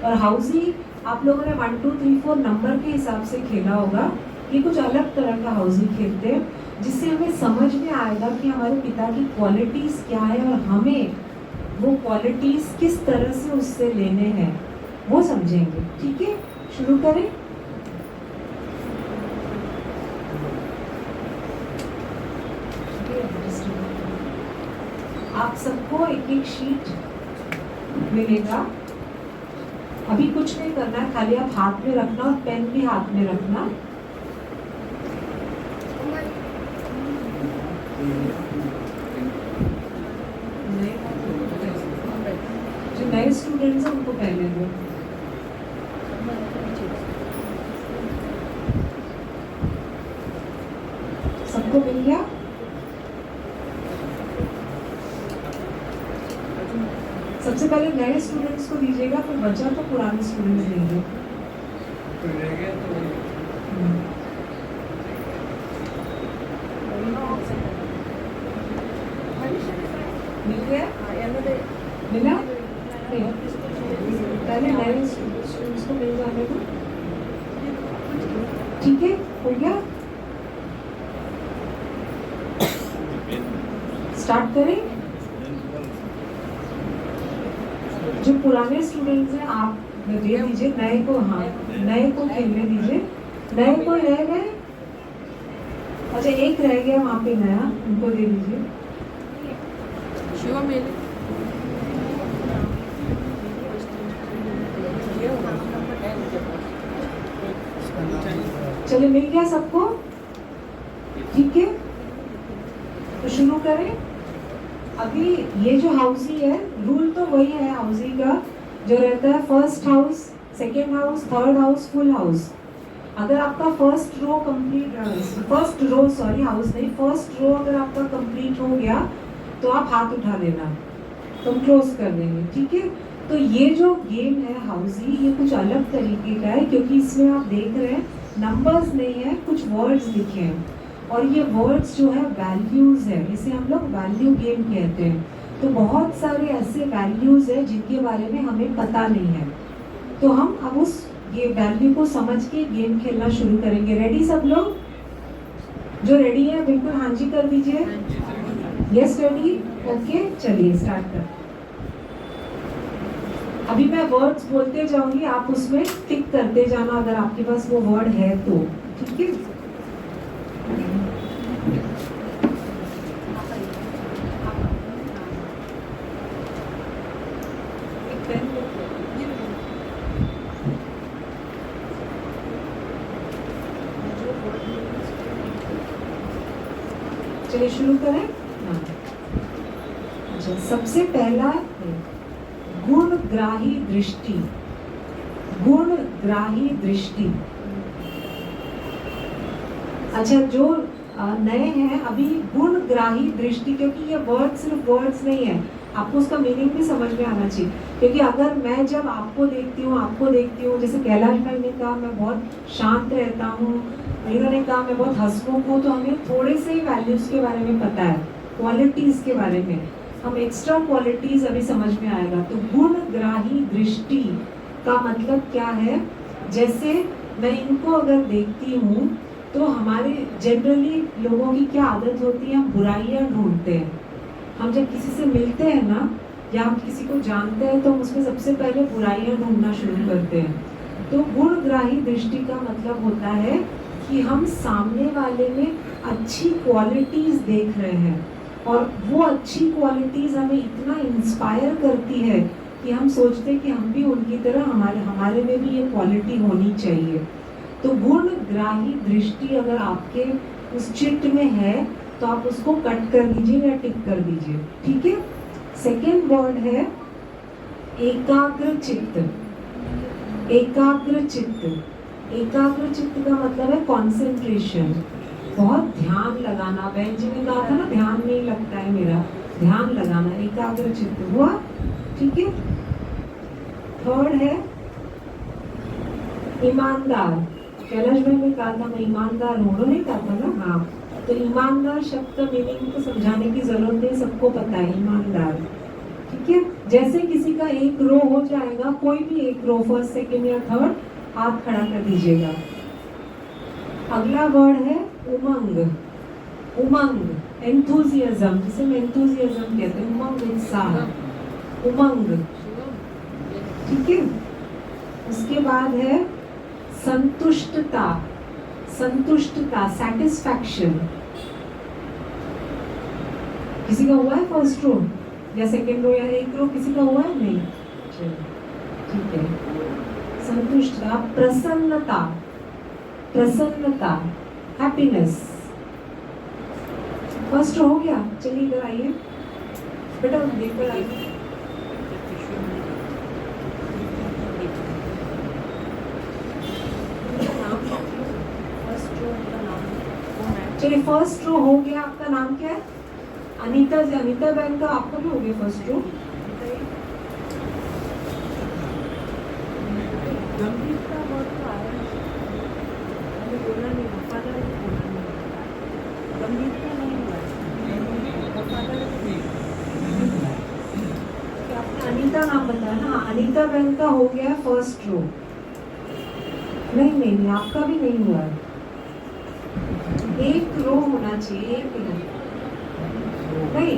और हाउसी आप लोगों ने 1 2 3 4 नंबर के हिसाब से खेला होगा। ये कुछ अलग तरह का हाउसी खेलते हैं, जिससे हमें समझ में आएगा कि हमारे पिता की क्वालिटीज़ क्या है, और हमें वो क्वालिटीज़ किस तरह से उससे लेने हैं, वो समझेंगे, ठीक है। शुरू करें। आप सबको एक एक शीट मिलेगा। अभी कुछ नहीं करना है, खाली आप हाथ में रखना और पेन भी हाथ में रखना। जो नए स्टूडेंट्स हैं उनको पहले दो। सबको मिल गया? सबसे पहले नए स्टूडेंट्स को दीजिएगा, फिर बचा तो पुराने स्टूडेंट्स देंगे। मिल गया? मिला? नहीं, पहले नए स्टूडेंट्स को मिल जाने दो, ठीक है, हो गया? स्टार्ट करें? जो पुराने स्टूडेंट्स हैं आप दे दीजिए, नए को, हाँ नए को खेलने दीजिए। नए कोई रह गए? अच्छा एक रह गया वहाँ पे नया, उनको दे दीजिए। शिवा मेरे चलिए मिल गया सबको? ठीक है, तो शुरू करें। अभी ये जो हाउसी है, रूल तो वही है हाउसी का जो रहता है, first house, second house, third house, full house. अगर आपका फर्स्ट रो अगर आपका कंप्लीट हो गया तो आप हाथ उठा देना, तो हम क्लोज कर देंगे, ठीक है? तो ये जो गेम है हाउसी, ये कुछ अलग तरीके का है क्योंकि इसमें आप देख रहे हैं नंबर्स नहीं है, कुछ वर्ड्स लिखे हैं और ये वर्ड्स जो है वैल्यूज है, इसे हम लोग वैल्यू गेम कहते हैं। तो बहुत सारे ऐसे वैल्यूज है जिनके बारे में हमें पता नहीं है, तो हम अब उस ये वैल्यू को समझ के गेम खेलना शुरू करेंगे। रेडी सब लोग? जो रेडी है बिल्कुल हाँ जी कर दीजिए। यस रेडी, ओके, चलिए स्टार्ट कर। अभी मैं वर्ड्स बोलते जाऊंगी, आप उसमें टिक करते जाना अगर आपके पास वो वर्ड है तो, ठीक है? चलिए शुरू करें। हाँ। अच्छा, सबसे पहला गुणग्राही दृष्टि। गुणग्राही दृष्टि। अच्छा, जो नए हैं अभी, गुणग्राही दृष्टि, क्योंकि ये वर्ड सिर्फ वर्ड्स नहीं है, आपको उसका मीनिंग भी समझ में आना चाहिए। क्योंकि अगर मैं जब आपको देखती हूँ, जैसे कैलाश भाई ने कहा मैं बहुत शांत रहता हूँ, मीरा ने कहा मैं बहुत हंसमुख हूँ, तो हमें थोड़े से ही वैल्यूज के बारे में पता है, क्वालिटीज के बारे में, हम एक्स्ट्रा क्वालिटीज अभी समझ में आएगा। तो गुणग्राही दृष्टि का मतलब क्या है? जैसे मैं इनको अगर देखती हूँ तो हमारे जनरली लोगों की क्या आदत होती है, हम बुराइयां ढूंढते हैं। हम जब किसी से मिलते हैं ना, या हम किसी को जानते हैं, तो हम उसमें सबसे पहले बुराइयां ढूंढना शुरू करते हैं। तो गुणग्राही दृष्टि का मतलब होता है कि हम सामने वाले में अच्छी क्वालिटीज देख रहे हैं और वो अच्छी क्वालिटीज हमें इतना इंस्पायर करती है कि हम सोचते हैं कि हम भी उनकी तरह, हमारे में भी ये क्वालिटी होनी चाहिए। तो गुणग्राही दृष्टि अगर आपके उस चिट में है तो आप उसको कट कर दीजिए या टिक कर दीजिए, ठीक है? सेकेंड वर्ड है एकाग्र चित्त। एकाग्र चित्त, एकाग्र चित्त का मतलब है कॉन्सेंट्रेशन, बहुत ध्यान लगाना। बहन जी ने कहा था ना, ध्यान नहीं लगता है मेरा, ध्यान लगाना, एकाग्र चित्त हुआ, ठीक है? थर्ड है ईमानदार। कैलाश भाई ने कहा था मैं ईमानदार हूँ, उन्होंने कहा था ना, हाँ। तो ईमानदार शब्द का मीनिंग तो समझाने की जरूरत नहीं, सबको पता है ईमानदार, ठीक है? जैसे किसी का एक रो हो जाएगा, कोई भी एक रो, फर्स्ट सेकेंड या थर्ड, हाथ खड़ा कर दीजिएगा। अगला वर्ड है उमंग। उमंग, एंथुजियाज्म, जिसे हम एंथुजियाज्म कहते हैं, उमंग, उत्साह, उमंग, ठीक है? उसके बाद है संतुष्टता। संतुष्टता, सेटिस्फैक्शन। किसी का हुआ है फर्स्ट रो या सेकेंड रो या एक रो, किसी का हुआ है? नहीं, ठीक है। संतुष्टता, प्रसन्नता, प्रसन्नता, हैप्पीनेस। फर्स्ट रो हो गया। चलिए इधर आइए बेटा, देखकर आइए। चलिए फर्स्ट रो हो गया। आपका नाम क्या है? अनीता जी। अनीता बहन का आपका भी हो गया फर्स्ट रो। गंभीरता वर्ड तो आया है, मैंने बोला नहीं, वफादार बोला नहीं, गंभीरता नहीं हुआ, वफादार। आपने अनीता नाम बताया ना, अनीता बहन का हो गया फर्स्ट रो। नहीं, आपका भी नहीं हुआ है। एक रो होना चाहिए, एक नहीं,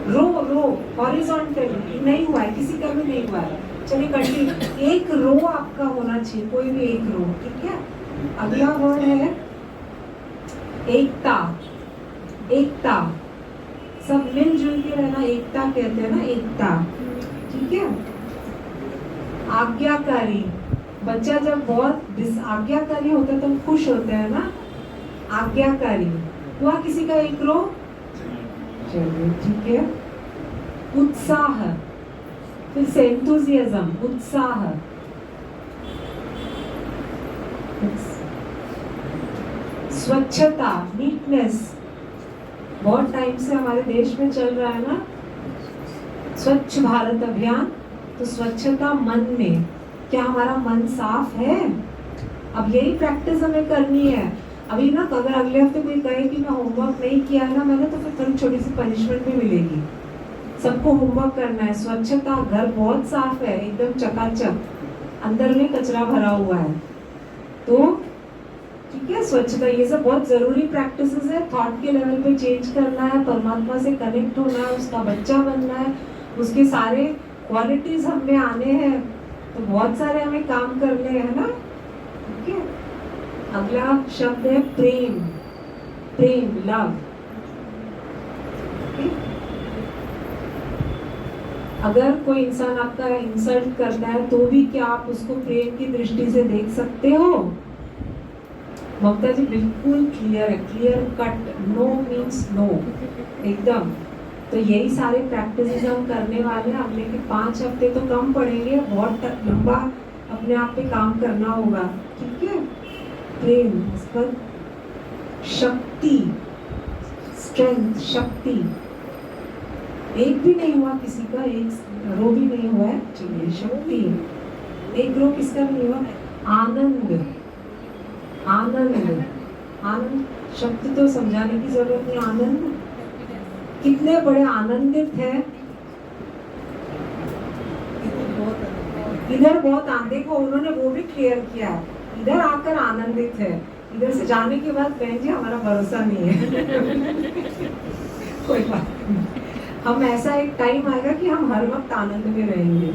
रो रो हॉरिजॉन्टल नहीं हुआ है, किसी का भी नहीं हुआ है। चलिए कंटिन्यू, एक रो आपका होना चाहिए, कोई भी एक रो, ठीक है। अगला वर्ड है एकता। एकता, सब मिलजुल के रहना, एकता कहते हैं ना, एकता, ठीक है। आज्ञाकारी, बच्चा जब बहुत आज्ञाकारी होता है तो हम खुश होते हैं ना, आज्ञाकारी हुआ किसी का एक रो, चलिए ठीक है। उत्साह, फिर से एंथुसियाज्म, उत्साह। स्वच्छता, नीटनेस, बहुत टाइम से हमारे देश में चल रहा है ना स्वच्छ भारत अभियान, तो स्वच्छता मन में, क्या हमारा मन साफ है? अब यही प्रैक्टिस हमें करनी है। अभी ना अगर अगले हफ्ते कोई कहे कि मैं होमवर्क नहीं किया है ना मैंने, तो फिर थोड़ी छोटी सी पनिशमेंट भी मिलेगी। सबको होमवर्क करना है। स्वच्छता, घर बहुत साफ है, एकदम चकाचक, अंदर में कचरा भरा हुआ है, तो ठीक है। स्वच्छता, ये सब बहुत जरूरी प्रैक्टिसेस है। थॉट के लेवल पे चेंज करना है, परमात्मा से कनेक्ट होना है, उसका बच्चा बनना है, उसके सारे क्वालिटीज हम में आने हैं, तो बहुत सारे हमें काम करने हैं ना, ठीक है। अगला शब्द है प्रेम, प्रेम, लव। अगर कोई इंसान आपका इंसल्ट करता है तो भी क्या आप उसको प्रेम की दृष्टि से देख सकते हो? ममता जी बिल्कुल क्लियर है, clear cut, no means no, एकदम। तो यही सारे प्रैक्टिसेस हम करने वाले हैं। अगले के 5 हफ्ते तो कम पड़ेंगे, बहुत लंबा अपने आप पे काम करना होगा, ठीक है। प्रेम, इस पर शक्ति, स्ट्रेंथ, शक्ति, एक भी नहीं हुआ किसी का, एक रो भी नहीं हुआ है, चलिए शक्ति। एक रो किसका भी नहीं हुआ? आनंद, आनंद, आनंद शब्द तो समझाने की जरूरत नहीं। आनंद, कितने बड़े आनंदित है। इधर बहुत देखो उन्होंने वो भी क्लियर किया, इधर आकर आनंदित है, इधर से जाने के बाद बहन जी हमारा भरोसा नहीं है। कोई बात नहीं, हम ऐसा एक टाइम आएगा कि हम हर वक्त आनंद में रहेंगे,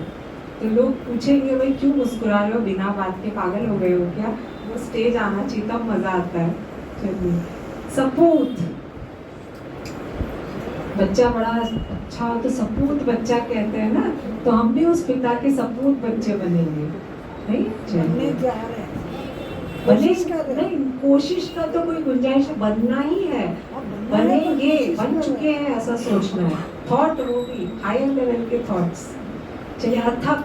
तो लोग पूछेंगे भाई क्यों मुस्कुरा रहे हो, बिना बात के पागल हो गए हो क्या? वो स्टेज आना चाहिए, तब मजा आता है। चलिए, सपूत, बच्चा बड़ा अच्छा हो तो सपूत बच्चा कहते हैं ना, तो हम भी उस पिता के सपूत बच्चे बनेंगे, नहीं? बनने जा रहे हैं, नहीं, कोशिश का तो कोई गुंजाइश, बनना ही है, बनेंगे, बन चुके हैं, ऐसा सोचना है। थॉट, वो भी हायर लेवल के थॉट्स। चलिए, अथक,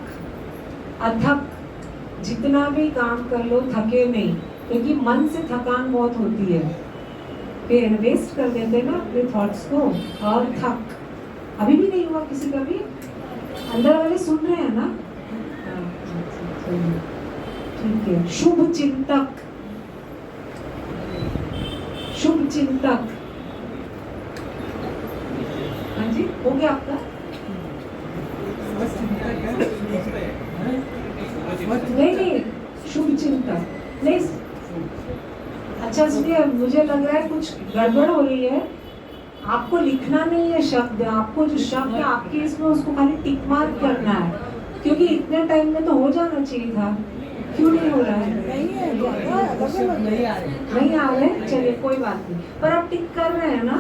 अथक, जितना भी काम कर लो थके नहीं, क्योंकि मन से थकान बहुत होती है, फिर वेस्ट कर देते हैं ना अपने थॉट्स को। और थक, अभी भी नहीं हुआ किसी का भी? अंदर वाले सुन रहे हैं ना? ठीक है। शुभ चिंतक, शुभ चिंतक, हाँ जी, हो गया आपका? नहीं, शुभ चिंतक नहीं। अच्छा सुनिए, मुझे लग रहा है कुछ गड़बड़ हो रही है। आपको लिखना नहीं है शब्द, आपको जो शब्द है आपके इसमें उसको खाली टिक मार्क करना है, क्योंकि इतने टाइम में तो हो जाना चाहिए था। क्यों नहीं हो रहा है? नहीं आ रहे? चलिए कोई बात नहीं, पर आप टिक कर रहे हैं ना,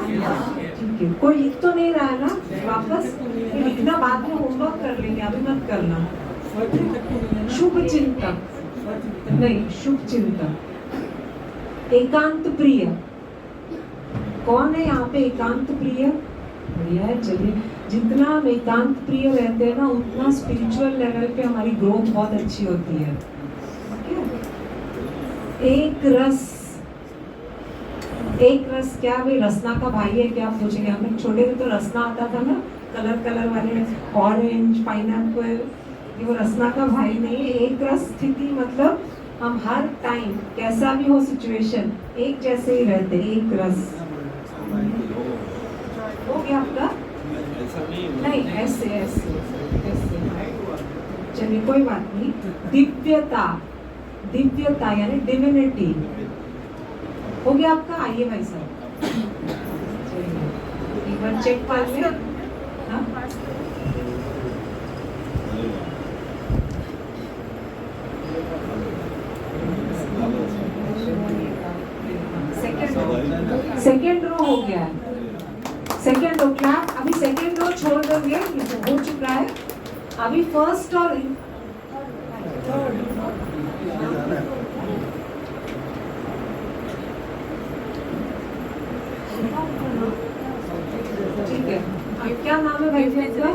ठीक है। कोई लिख तो नहीं रहा है ना? वापस लिखना बाद में होमवर्क कर लेंगे, अभी मत करना। शुभ चिंतक नहीं, शुभ चिंतक। एकांत प्रिय, कौन है यहाँ पे एकांत प्रिय? बढ़िया है। चलिए, जितना हम एकांत प्रिय रहते हैं ना, उतना स्पिरिचुअल लेवल पे हमारी ग्रोथ बहुत अच्छी होती है। एक रस, एक रस क्या भाई, रसना का भाई है क्या पूछेंगे? हम छोटे थे तो रसना आता था ना, कलर कलर वाले, ऑरेंज, पाइनएप्पल, ये वो रसना का भाई नहीं है। एक रस स्थिति मतलब हम हर टाइम कैसा भी हो सिचुएशन एक जैसे ही रहते, एक रस। हो गया आपका? नहीं, ऐसे ऐसे ऐसे। चलिए कोई बात नहीं। दिव्यता, दिव्यता यानी डिविनिटी, हो गया आपका? आइए भाई साहब, चलिए एक बार चेक कर ले। हाँ? सेकेंड रो हो गया है। Second row clap. अभी सेकेंड रो छोड़ दोगे, ये हो चुका है। अभी फर्स्ट और ठीक है। क्या नाम है भाई का?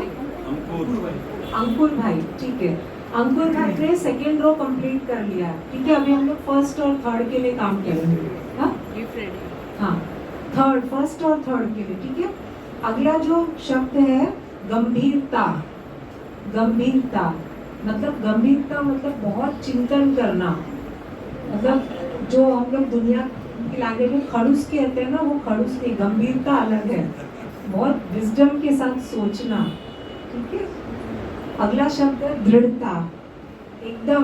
अंकुर भाई, ठीक है। अंकुर भाई ने सेकेंड रो कंप्लीट कर लिया है, ठीक है। अभी हम लोग फर्स्ट और थर्ड के लिए काम करेंगे। हाँ हाँ, थर्ड, फर्स्ट और थर्ड के लिए, ठीक है। अगला जो शब्द है गंभीरता। गंभीरता मतलब बहुत चिंतन करना, मतलब जो हम लोग दुनिया की लैंग्वेज में खड़ूस कहते हैं ना, वो खड़ूस नहीं, गंभीरता अलग है। बहुत विजडम के साथ सोचना, ठीक है। अगला शब्द है दृढ़ता। एकदम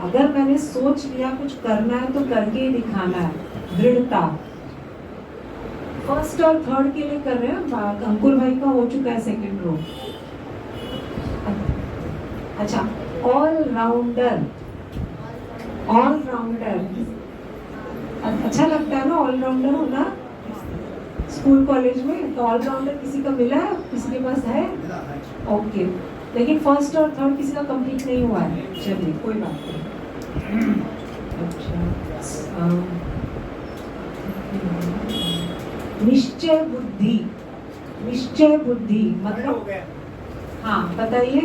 अगर मैंने सोच लिया कुछ करना है तो करके ही दिखाना है, दृढ़ता। फर्स्ट और थर्ड के लिए कर रहे हैं। अंकुर भाई का हो चुका है सेकंड रो। अच्छा, ऑल राउंडर। ऑल राउंडर अच्छा लगता है ना, ऑल राउंडर होना स्कूल कॉलेज में। तो ऑल राउंडर किसी का मिला है? किसी के पास है? ओके, लेकिन फर्स्ट और थर्ड किसी का कंप्लीट नहीं हुआ है। चलिए कोई बात नहीं। अच्छा, निश्चय बुद्धि। निश्चय बुद्धि मतलब, हाँ बताइए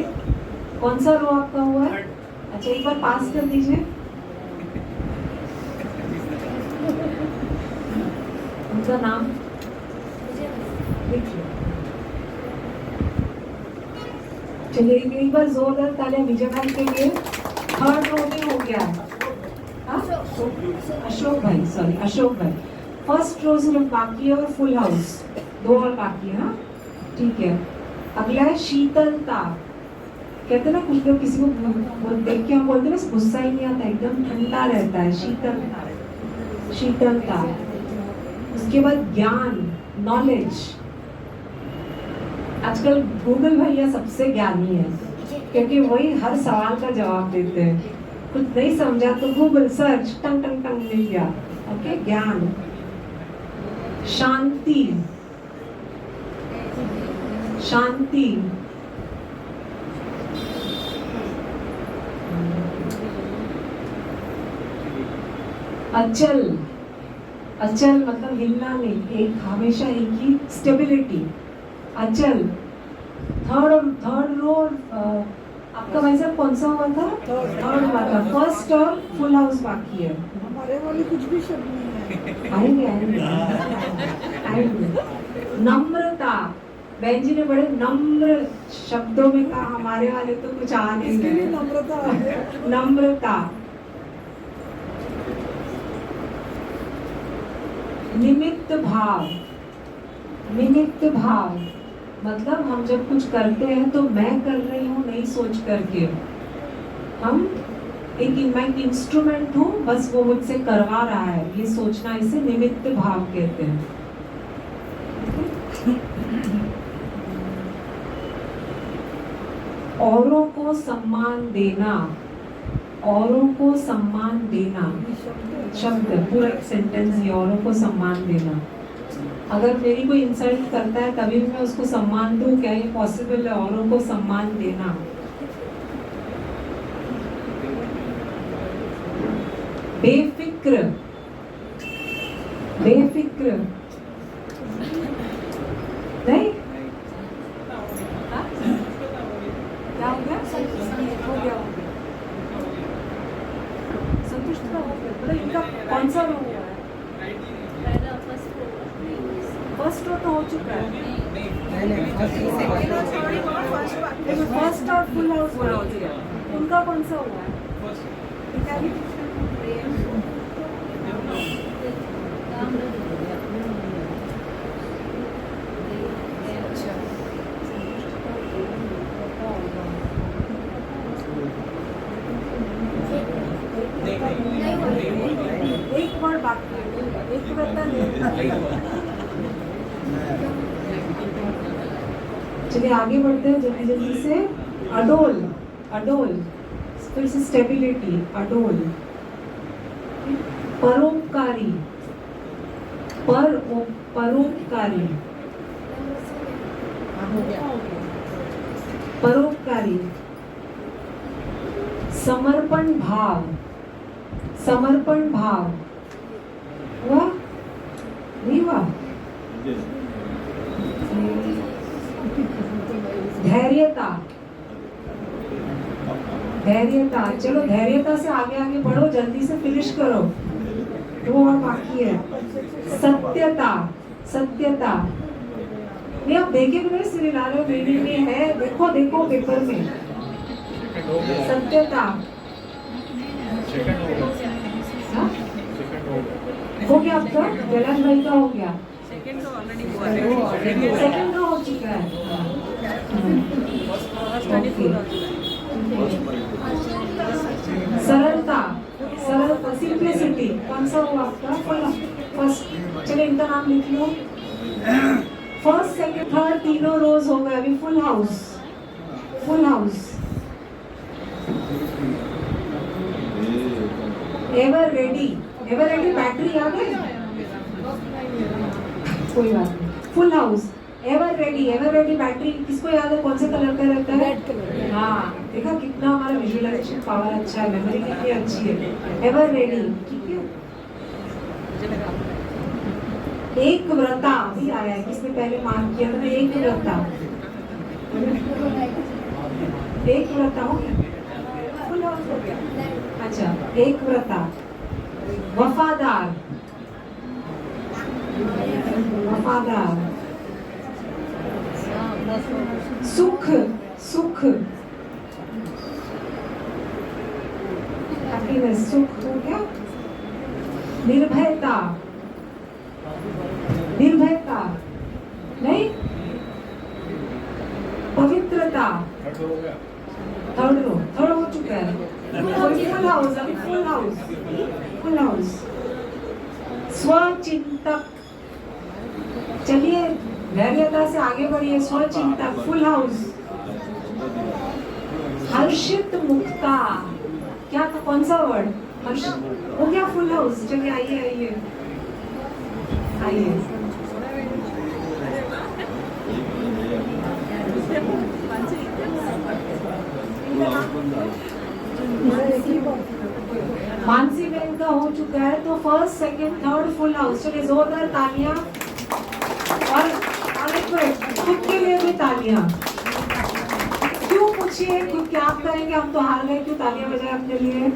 कौन सा रो आपका हुआ है? अच्छा, एक बार पास कर दीजिए। उनका नाम लिख लो। चलिए एक बार जोरदार तालियां विजय भाई के लिए। थर्ड रो में हो गया है। हाँ? अशोक भाई, सॉरी अशोक भाई। फर्स्ट रो सिर्फ बाकी है और फुल हाउस दो और बाकी है। हाँ ठीक है। अगला है शीतलता। कहते हैं ना कुछ लोग किसी को देख के हम बोलते हैं ना गुस्सा ही नहीं आता, एकदम ठंडा रहता है, शीतलता। शीतलता। उसके बाद ज्ञान, नॉलेज। आजकल गूगल भैया सबसे ज्ञानी है, क्योंकि वही हर सवाल का जवाब देते हैं। कुछ नहीं समझा तो गूगल सर्च, टंग टंग टंग मिल गया। ओके, ज्ञान। शांति। शांति। अचल। अचल मतलब हिलना नहीं, एक हमेशा एक ही, स्टेबिलिटी। अचल। थर्ड रो आपका भाई साहब कौन सा हुआ था? थर्ड हुआ था। फर्स्ट और फुल हाउस बाकी है। हमारे वाले कुछ भी शब्द नहीं है। आएंगे। नम्रता। बहन जी ने बड़े नम्र शब्दों में कहा, हमारे वाले तो कुछ आ नहीं इसके लिए रहे। नम्रता आ गया। नम्रता। निमित्त भाव। निमित्त भाव मतलब हम जब कुछ करते हैं तो मैं कर रही हूँ नहीं सोच करके, हम मैं एक इंस्ट्रूमेंट हूँ, बस वो मुझसे करवा रहा है, ये सोचना, इसे निमित्त भाव कहते हैं। औरों को सम्मान देना। औरों को सम्मान देना शब्द, पूरा एक सेंटेंस है, औरों को सम्मान देना। अगर मेरी कोई इंसल्ट करता है तभी भी मैं उसको सम्मान दूं, क्या ये पॉसिबल है? औरों को सम्मान देना। बेफिक्र। बेफिक्र नहीं? हाँ? क्या हो गया? हो गया। संतुष्ट का हो गया। मतलब इनका कौन सा हो गया है? फर्स्ट रो तो हो चुका है। फर्स्ट और फुल हाउस हो गया। उनका कौन सा हुआ है? एक वर्ड बाकी है। एक व्रता नहीं चलिए आगे बढ़ते हैं जल्दी जल्दी से। अडोल, अडोल, फिर से स्टेबिलिटी, अडोल। परोपकारी, परोपकारी, परोपकारी। समर्पण भाव, समर्पण भाव। हुआ नहीं हुआ? धैर्यता, धैर्यता। चलो धैर्यता से आगे आगे बढ़ो, जल्दी से फिनिश करो, दो और बाकी है। सत्यता, सत्यता। नहीं आप देखे भी नहीं सिर्फ ला रहे हो, मीनिंग में है, देखो देखो पेपर में। सत्यता हाँ? हो गया आपका? जलाल भाई का हो गया, सेकंड तो ऑलरेडी हुआ है, सेकंड का हो चुका है। सरलता, सरलता, सिंप्लिसिटी। कौन सा हुआ आपका? फर्स्ट। चलिए इनका नाम लिख लो। फर्स्ट सेकंड थर्ड तीनों रोज हो गए, अभी full house, full house. Ever ready, ever ready battery याद है? कोई बात नहीं। Full house, ever ready battery किसको याद है? कौन से कलर का रहता है? Red colour. हाँ देखा कितना हमारा विजुअलाइजेशन पावर अच्छा है, मेमोरी कितनी अच्छी है। एवर रेडी, ठीक है। एक व्रता भी आया है, किसने पहले मार्क किया था? एक व्रता, एक व्रता हो गया, फुल हाउस हो गया। अच्छा एक व्रता। वफादार, वफादार। सुख, सुख, हैप्पीनेस, सुख हो गया। निर्भयता, निर्भयता नहीं, पवित्रता। थर्ड हो चुका है। फुल हाउस, अभी फुल हाउस, फुल हाउस। स्वचिंतक, चलिए धैर्यता से आगे बढ़िए। स्वचिंतक, फुल हाउस। हर्षित मुक्ता, क्या था? कौन सा वर्ड? हर्षित हो गया, फुल हाउस। चलिए आइए आइए आइए। मानसी बहन का हो चुका है, तो first second third full house. चलिए जोरदार तालियां, और एक मिनट खुद के लिए भी तालियां। क्यों पूछिए, खुद क्या आप करेंगे? हम तो हार गए, क्यों तालियां बजाए अपने लिए?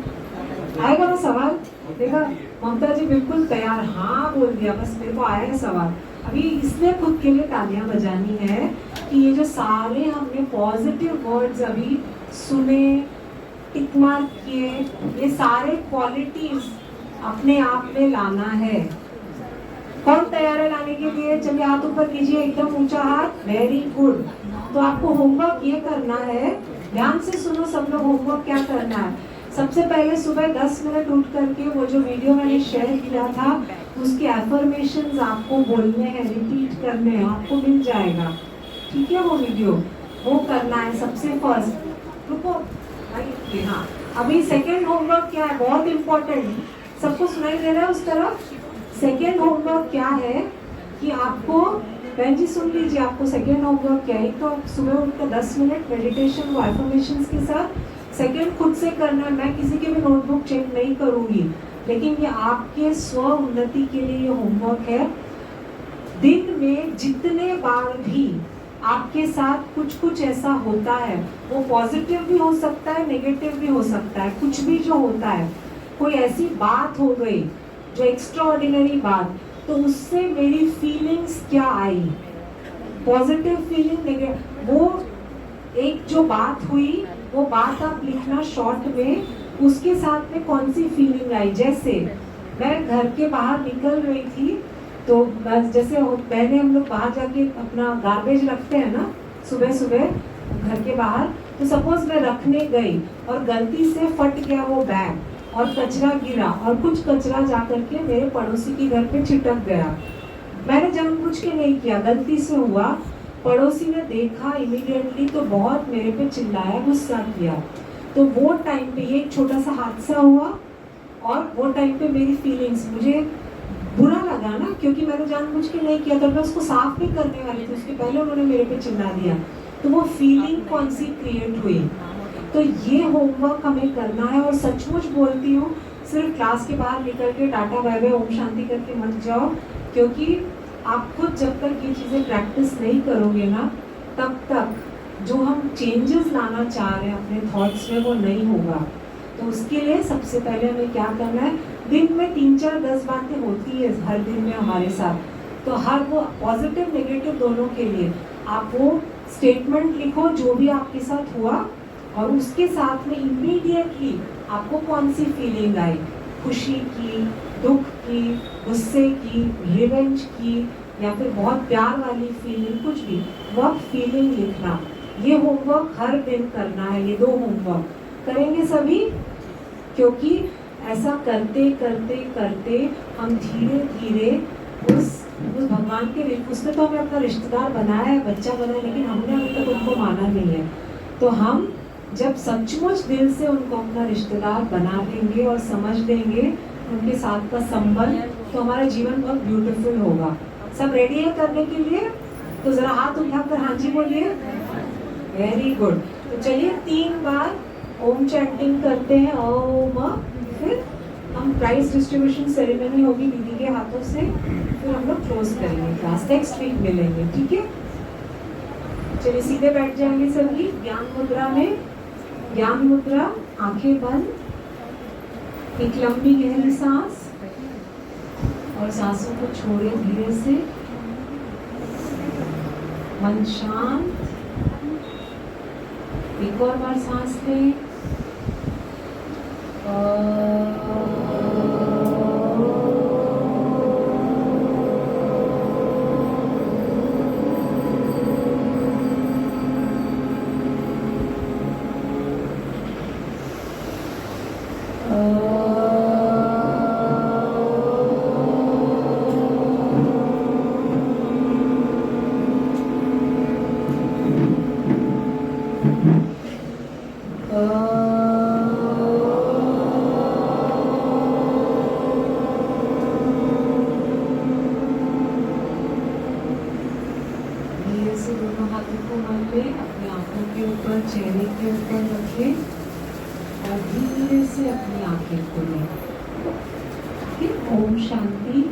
आएगा ना सवाल? देखा ममता जी बिल्कुल तैयार, हाँ बोल दिया, बस मेरे को आया है सवाल। अभी इसलिए खुद के लिए तालियां बजानी है कि ये जो सारे हमने पॉजिटिव वर्ड्स अभी सुने, टिक मार्क किए, ये सारे क्वालिटीज अपने आप में लाना है। कौन तैयार है लाने के लिए? चलिए हाथ ऊपर कीजिए, एकदम ऊंचा हाथ। Very good. तो आपको होमवर्क ये करना है, ध्यान से सुनो सब लोग। होमवर्क क्या करना है? सबसे पहले सुबह 10 मिनट उठ करके वो जो वीडियो मैंने शेयर किया था उसके एफर्मेशंस आपको बोलने हैं, रिपीट करने हैं, आपको मिल जाएगा, ठीक है? वो वीडियो वो करना है सबसे फर्स्ट। रुको भाई, हाँ अभी सेकेंड होमवर्क क्या है, बहुत इंपॉर्टेंट, सबको सुनाई दे रहा है उस तरफ? सेकेंड होमवर्क क्या है कि आपको, बहन जी सुन लीजिए, आपको सेकेंड होमवर्क क्या है? तो सुबह उठकर 10 मिनट मेडिटेशन व एफर्मेशंस के साथ। सेकेंड खुद से करना है, मैं किसी के भी नोटबुक चेक नहीं करूंगी, लेकिन ये आपके स्व उन्नति के लिए ये होमवर्क है। दिन में जितने बार भी आपके साथ कुछ कुछ ऐसा होता है, वो पॉजिटिव भी हो सकता है, नेगेटिव भी हो सकता है, कुछ भी जो होता है, कोई ऐसी बात हो गई जो एक्स्ट्रा ऑर्डिनरी बात, तो उससे मेरी फीलिंग्स क्या आई, पॉजिटिव फीलिंग, नेगेटिव, वो एक जो बात हुई वो बात आप लिखना शॉर्ट में, उसके साथ में कौन सी फीलिंग आई। जैसे मैं घर के बाहर निकल रही थी, तो जैसे पहले हम लोग बाहर जाके अपना गार्बेज रखते हैं ना सुबह सुबह घर के बाहर, तो सपोज मैं रखने गई और गलती से फट गया वो बैग, और कचरा गिरा और कुछ कचरा जा करके मेरे पड़ोसी के घर पे छिटक गया। मैंने जानबूझ के नहीं किया, गलती से हुआ। पड़ोसी ने देखा इमीडिएटली तो बहुत मेरे पे चिल्लाया, गुस्सा किया। तो वो टाइम पे ये एक छोटा सा हादसा हुआ और वो टाइम पे मेरी फीलिंग्स, मुझे बुरा लगा ना, क्योंकि मैंने जानबूझ के नहीं किया। तो मैं उसको साफ भी करने वाली थी, उसके पहले उन्होंने मेरे पे चिल्ला दिया। तो वो फीलिंग कौन सी क्रिएट हुई। तो ये होमवर्क हमें करना है। और सचमुच बोलती हूँ, सिर्फ क्लास के बाहर निकल के tata bye bye Om Shanti करके मत जाओ, क्योंकि आप खुद जब तक ये चीज़ें प्रैक्टिस नहीं करोगे ना, तब तक जो हम चेंजेस लाना चाह रहे हैं अपने थॉट्स में, वो नहीं होगा। तो उसके लिए सबसे पहले हमें क्या करना है, दिन में 3, 4, 10 बातें होती है हर दिन में हमारे साथ, तो हर वो पॉजिटिव नेगेटिव दोनों के लिए आप वो स्टेटमेंट लिखो जो भी आपके साथ हुआ, और उसके साथ में इमीडिएटली आपको कौन सी फीलिंग आई, खुशी की, दुख की, गुस्से की, रिवेंज की, या फिर बहुत प्यार वाली फीलिंग, कुछ भी, वो फीलिंग लिखना। ये होमवर्क हर दिन करना है, ये 2 होमवर्क करेंगे सभी, क्योंकि ऐसा करते करते करते हम धीरे धीरे उस भगवान के, उसने तो हमें अपना रिश्तेदार बनाया है, बच्चा बनाया, लेकिन हमने अभी तक उनको माना नहीं है। तो हम जब सचमुच दिल से उनको अपना रिश्तेदार बना देंगे और समझ देंगे उनके साथ का संबंध, तो हमारा जीवन बहुत ब्यूटीफुल होगा। सब रेडी है करने के लिए? तो जरा हाथ उठाकर हाँ जी बोलिए। Very good. तो चलिए 3 बार ओम चैंटिंग करते हैं, ओम। फिर हम प्राइज डिस्ट्रीब्यूशन सेरेमनी होगी दीदी के हाथों से, फिर हम लोग क्लोज करेंगे क्लास, नेक्स्ट वीक मिलेंगे, ठीक है? चलिए सीधे बैठ जाएंगे सभी ज्ञान मुद्रा में। ज्ञान मुद्रा, आंखें बंद, एक लंबी गहरी सांस, और सांसों को छोड़े धीरे से, मन शांत। एक और बार सांस लें। धीरे से दोनों हाथों को मन में अपनी आंखों के ऊपर, चेहरे के ऊपर रखें और धीरे से अपनी आंखें खोलें। ओम शांति।